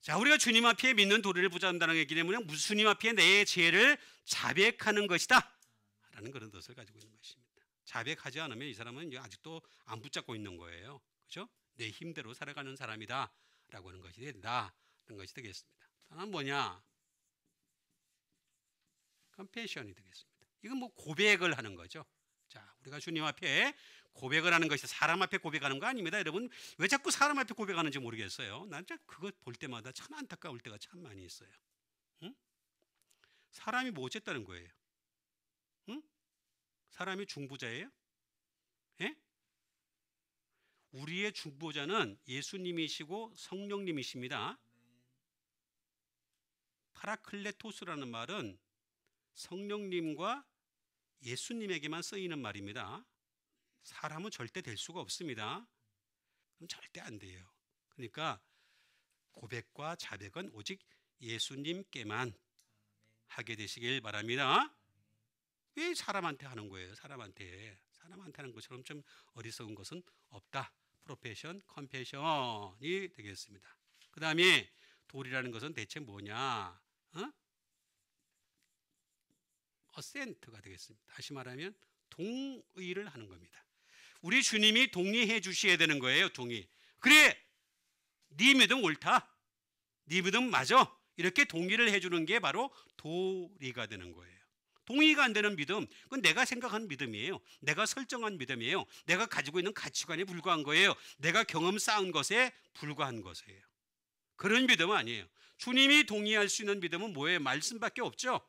자, 우리가 주님 앞에 믿는 도리를 붙잡는다는 얘기 때문에 주님 앞에 내 죄를 자백하는 것이다 라는 그런 뜻을 가지고 있는 것입니다. 자백하지 않으면 이 사람은 아직도 안 붙잡고 있는 거예요. 그렇죠? 내 힘대로 살아가는 사람이다 라고 하는 것이 된다 것이 되겠습니다. 하나는 뭐냐? confession이 되겠습니다. 이건 뭐 고백을 하는 거죠. 자, 우리가 주님 앞에 고백을 하는 것이 사람 앞에 고백하는 거 아닙니다. 여러분, 왜 자꾸 사람 앞에 고백하는지 모르겠어요. 난 그거 볼 때마다 참 안타까울 때가 참 많이 있어요. 응? 사람이 뭐 어쨌다는 거예요? 응? 사람이 중보자예요? 예? 우리의 중보자는 예수님이시고 성령님이십니다. 파라클레토스라는 말은 성령님과 예수님에게만 쓰이는 말입니다. 사람은 절대 될 수가 없습니다. 그럼 절대 안 돼요. 그러니까 고백과 자백은 오직 예수님께만 하게 되시길 바랍니다. 왜 사람한테 하는 거예요? 사람한테 하는 것처럼 좀 어리석은 것은 없다. 프로페션, 컴패션이 되겠습니다. 그 다음에 도리라는 것은 대체 뭐냐? 어센트가 되겠습니다. 다시 말하면 동의를 하는 겁니다. 우리 주님이 동의해 주셔야 되는 거예요. 동의. 그래, 네 믿음 옳다. 네 믿음 맞아. 이렇게 동의를 해주는 게 바로 도리가 되는 거예요. 동의가 안 되는 믿음, 그건 내가 생각한 믿음이에요. 내가 설정한 믿음이에요. 내가 가지고 있는 가치관에 불과한 거예요. 내가 경험 쌓은 것에 불과한 것이에요. 그런 믿음은 아니에요. 주님이 동의할 수 있는 믿음은 뭐예요? 말씀밖에 없죠.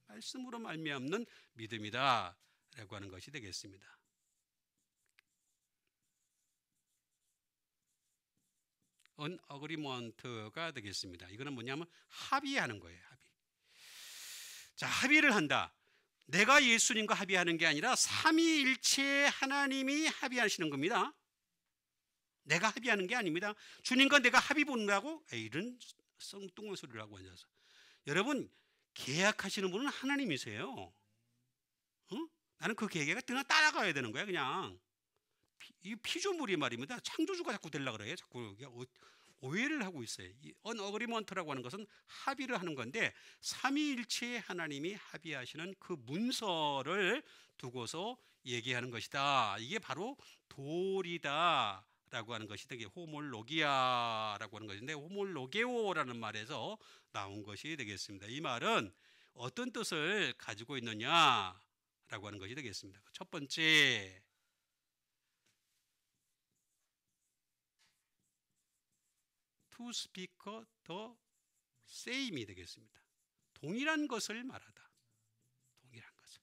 말씀으로 말미암는 믿음이다 라고 하는 것이 되겠습니다. 언어그리먼트가 되겠습니다. 이거는 뭐냐면 합의하는 거예요. 합의. 자, 합의를 한다. 내가 예수님과 합의하는 게 아니라 삼위일체 하나님이 합의하시는 겁니다. 내가 합의하는 게 아닙니다. 주님과 내가 합의 본다고 이런 썽뚱한 소리를 하고 앉아서. 여러분, 계약하시는 분은 하나님이세요. 응? 나는 그 계획에 그냥 따라가야 되는 거야. 그냥 이 피조물이 말입니다. 창조주가 자꾸 되려고 그래요. 자꾸 오해를 하고 있어요. 이 언어그리먼트라고 하는 것은 합의를 하는 건데 삼위일체의 하나님이 합의하시는 그 문서를 두고서 얘기하는 것이다. 이게 바로 도리다 라고 하는 것이 되게 호몰로기아라고 하는 것인데 호몰로게오라는 말에서 나온 것이 되겠습니다. 이 말은 어떤 뜻을 가지고 있느냐라고 하는 것이 되겠습니다. 첫 번째, to speak the same이 되겠습니다. 동일한 것을 말하다. 동일한 것을.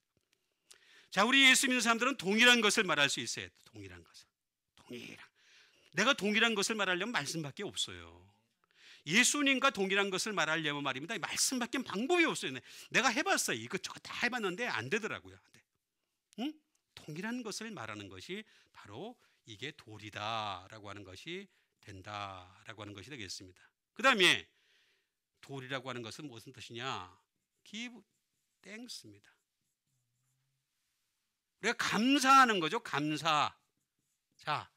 자, 우리 예수 믿는 사람들은 동일한 것을 말할 수 있어요. 동일한 것을. 내가 동일한 것을 말하려면 말씀밖에 없어요. 예수님과 동일한 것을 말하려면 말입니다. 말씀밖에 방법이 없어요. 내가 해봤어요. 이것저것 다 해봤는데 안 되더라고요. 안 돼. 응? 동일한 것을 말하는 것이 바로 이게 도리다라고 하는 것이 된다라고 하는 것이 되겠습니다. 그 다음에 도리라고 하는 것은 무슨 뜻이냐? give thanks입니다. 우리가 감사하는 거죠. 감사. 자,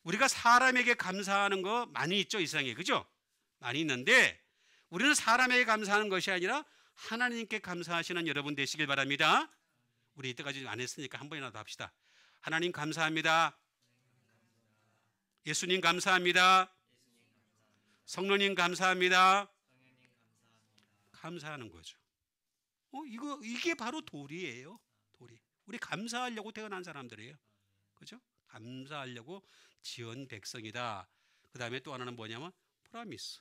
우리가 사람에게 감사하는 거 많이 있죠. 이 세상에. 그죠? 많이 있는데 우리는 사람에게 감사하는 것이 아니라 하나님께 감사하시는 여러분 되시길 바랍니다. 우리 이때까지 안 했으니까 한 번이라도 합시다. 하나님 감사합니다. 예수님 감사합니다. 성령님 감사합니다. 감사하는 거죠. 이게 바로 도리예요. 도리. 우리 감사하려고 태어난 사람들이에요. 그죠? 감사하려고 지은 백성이다. 그 다음에 또 하나는 뭐냐면 프라미스.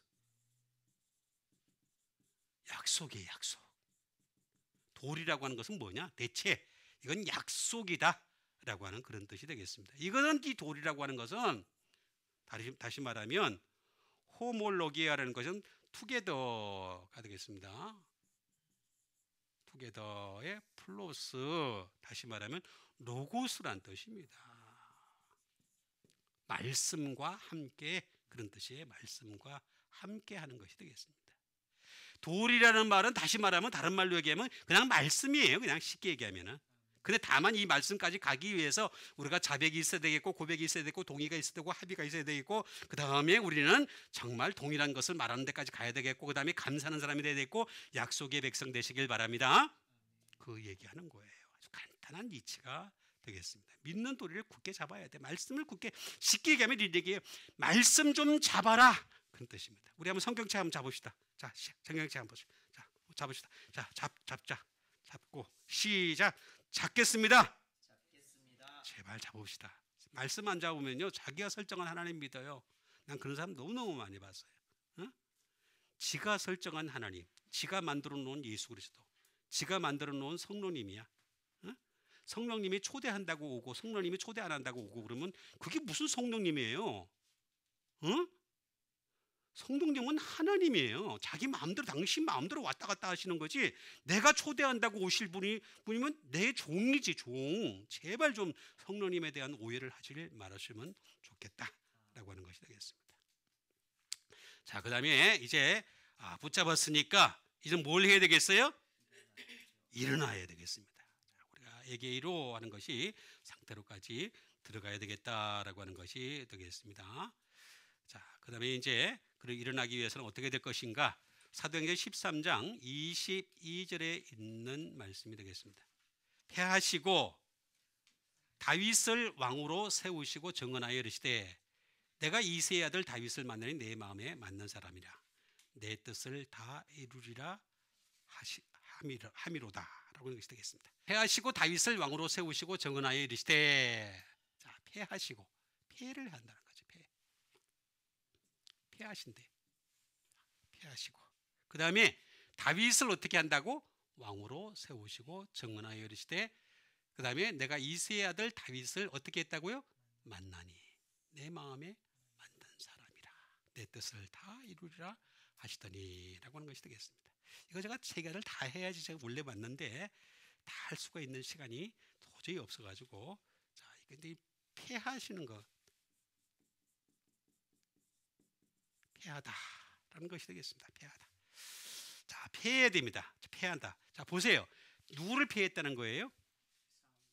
약속이에요. 약속. 도리라고 하는 것은 뭐냐? 대체 이건 약속이다 라고 하는 그런 뜻이 되겠습니다. 이거는 이 도리라고 하는 것은 다시 말하면 호몰로기아라는 것은 투게더가 되겠습니다. 투게더의 플러스 다시 말하면 로고스란 뜻입니다. 말씀과 함께 그런 뜻이에요. 말씀과 함께 하는 것이 되겠습니다. 도리라는 말은 다시 말하면 다른 말로 얘기하면 그냥 말씀이에요. 그냥 쉽게 얘기하면은. 근데 다만 이 말씀까지 가기 위해서 우리가 자백이 있어야 되겠고 고백이 있어야 되고 동의가 있어야 되고 합의가 있어야 되겠고 그 다음에 우리는 정말 동일한 것을 말하는 데까지 가야 되겠고 그 다음에 감사하는 사람이 돼야 되겠고 약속의 백성 되시길 바랍니다. 그 얘기하는 거예요. 아주 간단한 이치가 되겠습니다. 믿는 도리를 굳게 잡아야 돼. 말씀을 굳게 쉽게 얘기하면 이런 얘기예요. 말씀 좀 잡아라. 그런 뜻입니다. 우리 한번 성경책 한번 잡읍시다. 자, 성경책 한번 보시죠. 자, 잡읍시다. 자, 잡고 시작. 잡겠습니다. 제발 잡읍시다. 말씀 안 잡으면요, 자기가 설정한 하나님 믿어요. 난 그런 사람 너무너무 많이 봤어요. 어? 지가 설정한 하나님, 지가 만들어 놓은 예수 그리스도, 지가 만들어 놓은 성령님이야. 어? 성령님이 초대한다고 오고 성령님이 초대 안 한다고 오고 그러면 그게 무슨 성령님이에요? 어? 성령님은 하나님이에요. 자기 마음대로, 당신 마음대로 왔다 갔다 하시는 거지, 내가 초대한다고 오실 분이면 내 종이지, 종. 제발 좀 성령님에 대한 오해를 하지 말았으면 좋겠다라고 하는 것이 되겠습니다. 자, 그 다음에 이제 붙잡았으니까 이제 뭘 해야 되겠어요? 일어나야 되겠습니다. 우리가 에게이로 하는 것이 상태로까지 들어가야 되겠다라고 하는 것이 되겠습니다. 자, 그 다음에 이제 일어나기 위해서는 어떻게 될 것인가? 사도행전 13장 22절에 있는 말씀이 되겠습니다. 패하시고 다윗을 왕으로 세우시고 정언하여 이르시되 내가 이새의 아들 다윗을 만나니 내 마음에 맞는 사람이라 내 뜻을 다 이루리라 함이로다 라고 하는 것이 되겠습니다. 패하시고 다윗을 왕으로 세우시고 정언하여 이르시되, 자, 패하시고, 패를 한다는 거죠. 패하신대. 패하시고, 그 다음에 다윗을 어떻게 한다고? 왕으로 세우시고 정언하여 이르시되, 그 다음에 내가 이새의 아들 다윗을 어떻게 했다고요? 만나니 내 마음에 맞는 사람이라 내 뜻을 다 이루리라 하시더니 라고 하는 것이 되겠습니다. 이거 제가 세 가지를 다 해야지 제가 원래 맞는데 다 할 수가 있는 시간이 도저히 없어가지고, 자, 근데 패하시는 것, 패하다라는 것이 되겠습니다. 패하다. 자, 패해야 됩니다. 패한다. 자, 보세요. 누구를 패했다는 거예요?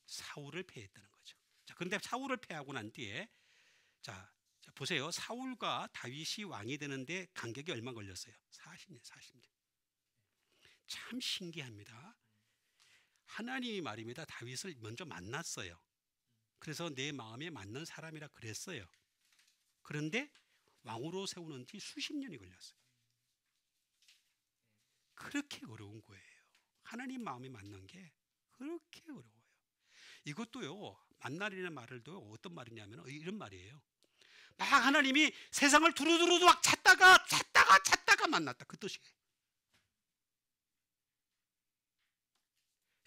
사울을 패했다는 거죠. 자, 그런데 사울을 패하고 난 뒤에, 자 보세요. 사울과 다윗이 왕이 되는데 간격이 얼마 걸렸어요? 40년. 참 신기합니다. 하나님이 말입니다. 다윗을 먼저 만났어요. 그래서 내 마음에 맞는 사람이라 그랬어요. 그런데 왕으로 세우는 지 수십 년이 걸렸어요. 그렇게 어려운 거예요. 하나님 마음에 맞는 게 그렇게 어려워요. 이것도요, 만날이라는 말을도 어떤 말이냐면 이런 말이에요. 막 하나님이 세상을 두루두루 막 찾다가 만났다, 그 뜻이에요.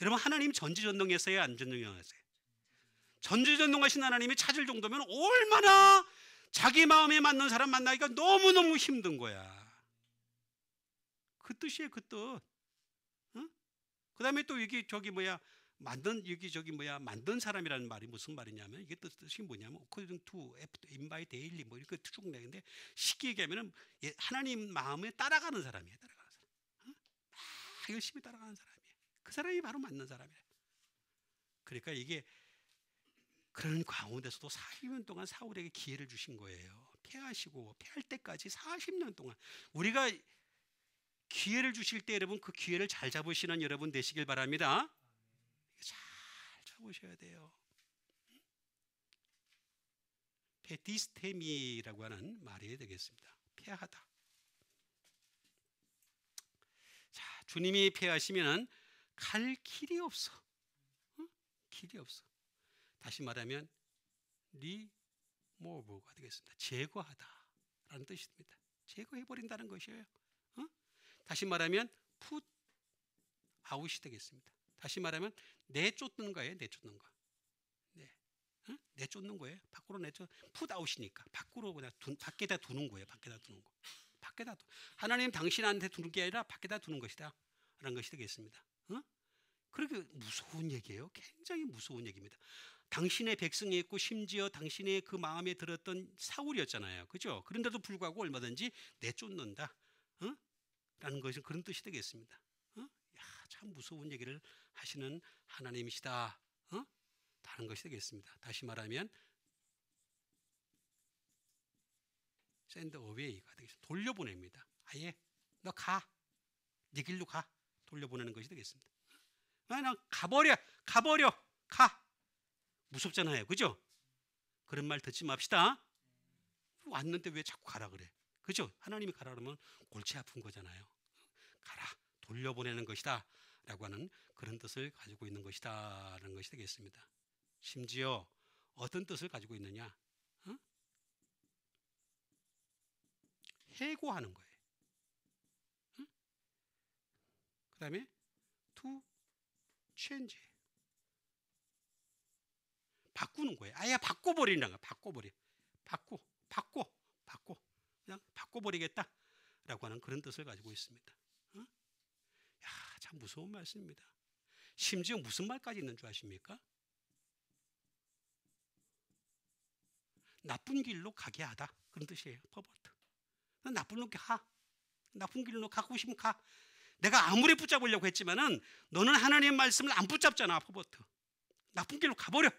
여러분, 하나님 전지전능했어요, 안 전지전능했어요? 전지전능하신 하나님이 찾을 정도면 얼마나 자기 마음에 맞는 사람 만나기가 너무너무 힘든 거야. 그 뜻이에요, 그 뜻. 응? 그 다음에 또 만든 사람이라는 말이 무슨 말이냐면, 이게 뜻이 뭐냐면 according to, invite daily 뭐 이렇게 쭉 내는데, 쉽게 얘기하면은 하나님 마음에 따라가는 사람이에요. 따라가는 사람. 응? 막 열심히 따라가는 사람이에요. 그 사람이 바로 맞는 사람이에요. 그러니까 이게 그런 가운데서도 40년 동안 사울에게 기회를 주신 거예요. 패하시고, 패할 때까지 40년 동안 우리가 기회를 주실 때 여러분, 그 기회를 잘 잡으시는 여러분 되시길 바랍니다. 잘 잡으셔야 돼요. 페티스테미라고 하는 말이 되겠습니다. 패하다. 자, 주님이 패하시면 갈 길이 없어. 응? 길이 없어. 다시 말하면 리모브가 되겠습니다. 제거하다라는 뜻입니다. 제거해버린다는 것이에요. 다시 말하면 put out이 되겠습니다. 다시 말하면 내쫓는 거예요. 내쫓는 거. 네. 내쫓는 거예요. 밖으로 put out이니까 밖으로 그냥 밖에다 두는 거예요. 밖에다 두는 거. 하나님 당신한테 두는 게 아니라 밖에다 두는 것이다 라는 것이 되겠습니다. 그렇게 무서운 얘기예요. 굉장히 무서운 얘기입니다. 당신의 백성이었고 심지어 당신의 그 마음에 들었던 사울이었잖아요. 그죠? 그런데도 불구하고 얼마든지 내쫓는다 라는 것은 그런 뜻이 되겠습니다. 참 무서운 얘기를 하시는 하나님이시다 다른 것이 되겠습니다. 다시 말하면 send away가 되겠습니다. 돌려보냅니다. 아예 너 가, 네 길로 가, 돌려보내는 것이 되겠습니다. 나 가버려, 가. 무섭잖아요, 그죠? 그런 말 듣지 맙시다. 왔는데 왜 자꾸 가라 그래? 그죠? 하나님이 가라 그러면 골치 아픈 거잖아요. 가라, 돌려보내는 것이다 라고 하는 그런 뜻을 가지고 있는 것이다 라는 것이 되겠습니다. 심지어 어떤 뜻을 가지고 있느냐? 해고하는 거예요. 그 다음에 to change, 바꾸는 거예요. 아예 바꿔버리는 거야. 바꿔 그냥 바꿔버리겠다 라고 하는 그런 뜻을 가지고 있습니다. 야, 참 무서운 말씀입니다. 심지어 무슨 말까지 있는 줄 아십니까? 나쁜 길로 가게 하다, 그런 뜻이에요. 퍼버트. 나쁜 길로 가. 나쁜 길로 가고 싶으면 가. 내가 아무리 붙잡으려고 했지만은 너는 하나님의 말씀을 안 붙잡잖아. 퍼버트. 나쁜 길로 가버려.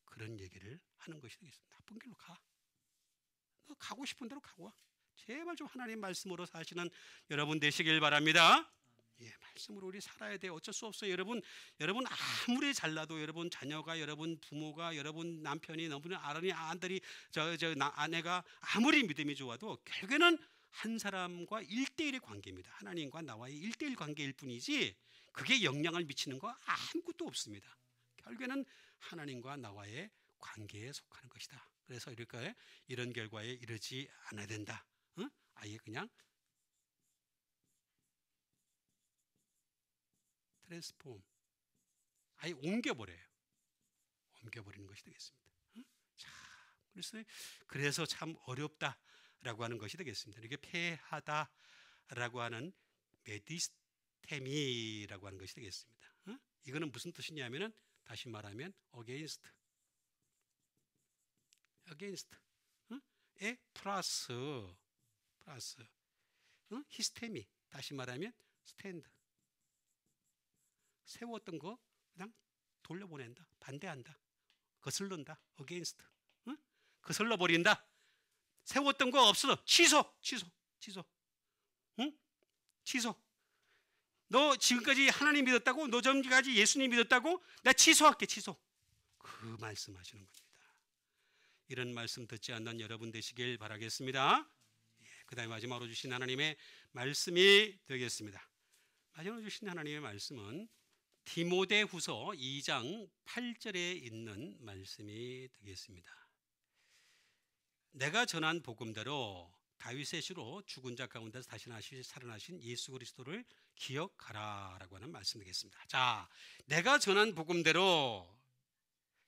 그런 얘기를 하는 것이 되겠습니다. 나쁜 길로 가. 너 가고 싶은 대로 가고 와. 제발 좀 하나님의 말씀으로 사시는 여러분 되시길 바랍니다. 예, 말씀으로 우리 살아야 돼. 어쩔 수 없어요. 여러분 아무리 잘나도 여러분 자녀가, 여러분 부모가, 여러분 남편이, 너무 아들이, 아내가 아무리 믿음이 좋아도 결국에는 한 사람과 1대1의 관계입니다. 하나님과 나와의 1대1 관계일 뿐이지 그게 영향을 미치는 거 아무것도 없습니다. 결국에는 하나님과 나와의 관계에 속하는 것이다. 그래서 이런 결과에 이르지 않아야 된다. 아예 그냥 트랜스폼, 아예 옮겨버려요. 옮겨버리는 것이 되겠습니다. 자, 그래서 참 어렵다라고 하는 것이 되겠습니다. 이게 폐하다라고 하는 메디스테미라고 하는 것이 되겠습니다. 이거는 무슨 뜻이냐면은 다시 말하면 against 에 플러스 히스테미, 다시 말하면 스탠드, 세웠던 거 그냥 돌려보낸다, 반대한다, 거슬른다, against, 거슬러 버린다. 세웠던 거 없어, 취소. 너 지금까지 하나님 믿었다고? 너 전까지 예수님 믿었다고? 나 취소할게, 취소. 그 말씀하시는 겁니다. 이런 말씀 듣지 않는 여러분 되시길 바라겠습니다. 그 다음에 마지막으로 주신 하나님의 말씀이 되겠습니다. 마지막으로 주신 하나님의 말씀은 디모데후서 2장 8절에 있는 말씀이 되겠습니다. 내가 전한 복음대로 다윗의 시로 죽은 자 가운데서 다시 살아나신 예수 그리스도를 기억하라 라고 하는 말씀 되겠습니다. 자, 내가 전한 복음대로,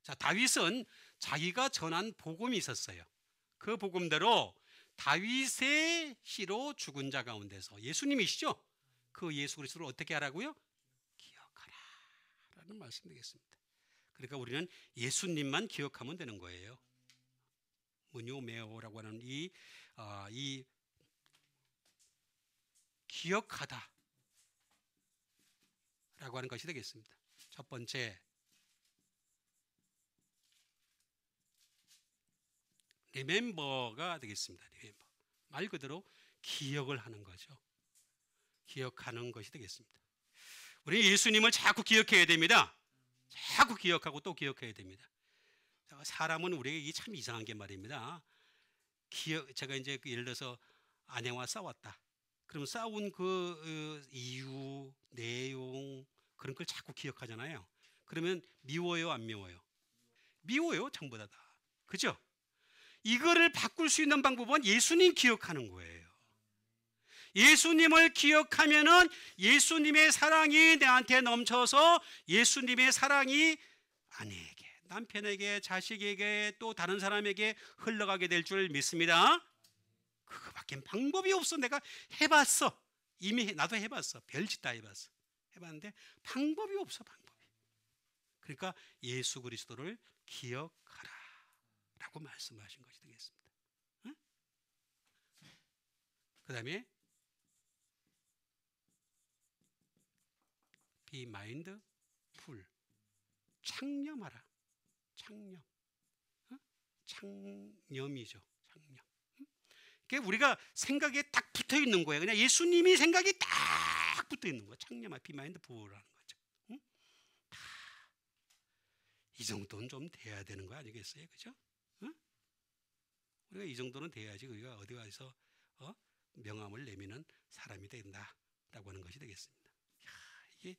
자, 다윗은 자기가 전한 복음이 있었어요. 그 복음대로 다윗의 시로 죽은 자 가운데서, 예수님이시죠? 그 예수 그리스도를 어떻게 하라고요? 기억하라 라는 말씀 되겠습니다. 그러니까 우리는 예수님만 기억하면 되는 거예요. 문요메오라고 하는 이 기억하다 라고 하는 것이 되겠습니다. 첫 번째, 리멤버가 되겠습니다. 리멤버. 말 그대로 기억을 하는 거죠. 기억하는 것이 되겠습니다. 우리 예수님을 자꾸 기억해야 됩니다. 자꾸 기억하고 또 기억해야 됩니다. 사람은 우리에게 이게 참 이상한 게 말입니다. 제가 이제 예를 들어서 아내와 싸웠다. 그럼 싸운 그 이유, 내용, 그런 걸 자꾸 기억하잖아요. 그러면 미워요, 안 미워요? 미워요, 전부 다. 그죠? 이거를 바꿀 수 있는 방법은 예수님 기억하는 거예요. 예수님을 기억하면은 예수님의 사랑이 내한테 넘쳐서 예수님의 사랑이 아내에게, 남편에게, 자식에게, 또 다른 사람에게 흘러가게 될 줄 믿습니다. 그거밖에 방법이 없어. 내가 해봤어. 이미 나도 해봤어. 별짓 다 해봤어. 해봤는데 방법이 없어, 방법이. 그러니까 예수 그리스도를 기억하라 라고 말씀하신 것이 되겠습니다. 응? 그 다음에 be mindful, 창념하라. 창념. 창념이죠. 창념. 그게 우리가 생각에 딱 붙어 있는 거예요. 그냥 예수님이 생각이 딱 붙어 있는 거예요. 창념하, be mindful라는 거죠. 이 정도는 좀 돼야 되는 거 아니겠어요? 그죠? 우리가 이 정도는 돼야지 우리가 어디 가서 명함을 내미는 사람이 된다라고 하는 것이 되겠습니다. 이게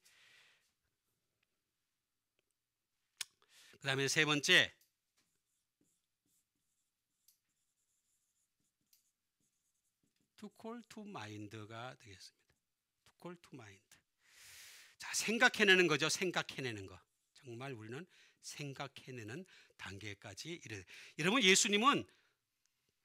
그 다음에 세 번째, to call to mind가 되겠습니다. to call to mind. 자, 생각해내는 거죠. 생각해내는 거. 정말 우리는 생각해내는 단계까지 이래. 여러분, 예수님은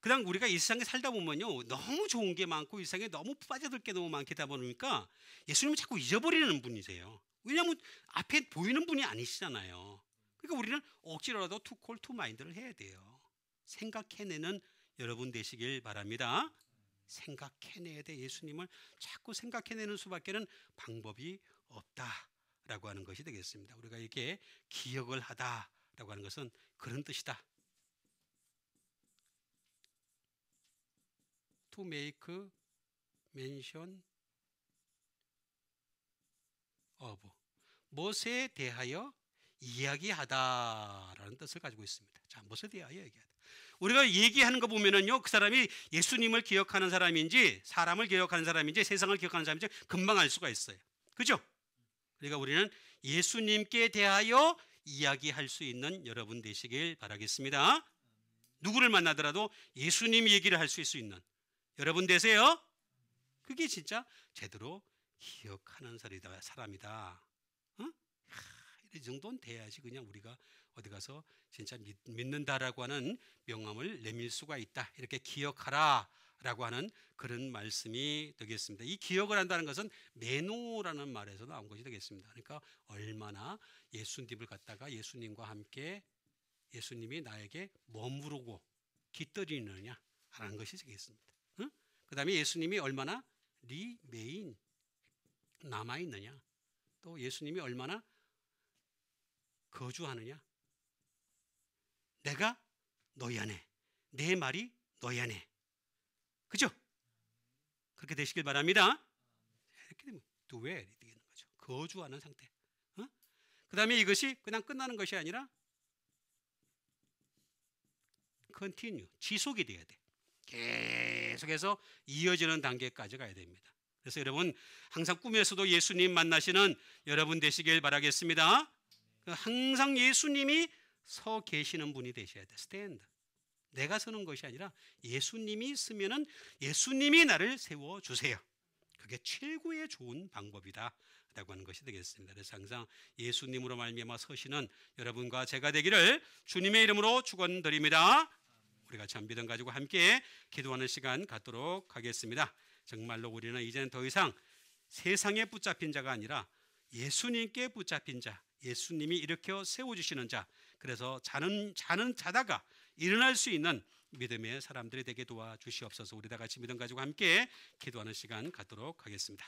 그냥 우리가 이 세상에 살다 보면요, 너무 좋은 게 많고 이 세상에 너무 빠져들 게 너무 많다 보니까 예수님은 자꾸 잊어버리는 분이세요. 왜냐하면 앞에 보이는 분이 아니시잖아요. 그러니까 우리는 억지로라도 to call to mind를 해야 돼요. 생각해내는 여러분 되시길 바랍니다. 생각해내야 돼. 예수님을 자꾸 생각해내는 수밖에는 방법이 없다라고 하는 것이 되겠습니다. 우리가 이게 기억을 하다라고 하는 것은 그런 뜻이다. To make mention of, 무엇에 대하여 이야기하다라는 뜻을 가지고 있습니다. 자, 무엇에 대하여 얘기하다. 우리가 얘기하는 거 보면은요, 그 사람이 예수님을 기억하는 사람인지 사람을 기억하는 사람인지 세상을 기억하는 사람인지 금방 알 수가 있어요. 그죠? 그러니까 우리는 예수님께 대하여 이야기할 수 있는 여러분 되시길 바라겠습니다. 누구를 만나더라도 예수님 얘기를 할 수 있는 여러분 되세요. 그게 진짜 제대로 기억하는 사람이다. 어? 이 정도는 돼야지 그냥 우리가 어디 가서 진짜 믿는다라고 하는 명함을 내밀 수가 있다. 이렇게 기억하라 라고 하는 그런 말씀이 되겠습니다. 이 기억을 한다는 것은 메노라는 말에서 나온 것이 되겠습니다. 그러니까 얼마나 예수님을 갖다가 예수님과 함께 예수님이 나에게 머무르고 깃들이느냐 하는 것이 되겠습니다. 응? 그 다음에 예수님이 얼마나 리메인 남아있느냐, 또 예수님이 얼마나 거주하느냐. 내가 너희 안에, 내 말이 너희 안에. 그죠? 그렇게 되시길 바랍니다. 이렇게 되면 dwell이 되는 거죠. 거주하는 상태. 그 다음에 이것이 그냥 끝나는 것이 아니라 continue, 지속이 돼야 돼. 계속해서 이어지는 단계까지 가야 됩니다. 그래서 여러분 항상 꿈에서도 예수님 만나시는 여러분 되시길 바라겠습니다. 항상 예수님이 서 계시는 분이 되셔야 돼. 스탠드. 내가 서는 것이 아니라 예수님이 서면은 예수님이 나를 세워주세요. 그게 최고의 좋은 방법이다 라고 하는 것이 되겠습니다. 그래서 항상 예수님으로 말미암아 서시는 여러분과 제가 되기를 주님의 이름으로 축원드립니다. 우리가 참 믿음 가지고 함께 기도하는 시간 갖도록 하겠습니다. 정말로 우리는 이제는 더 이상 세상에 붙잡힌 자가 아니라 예수님께 붙잡힌 자, 예수님이 일으켜 세워주시는 자, 그래서 자다가 일어날 수 있는 믿음의 사람들이 되게 도와주시옵소서. 우리 다 같이 믿음 가지고 함께 기도하는 시간 갖도록 하겠습니다.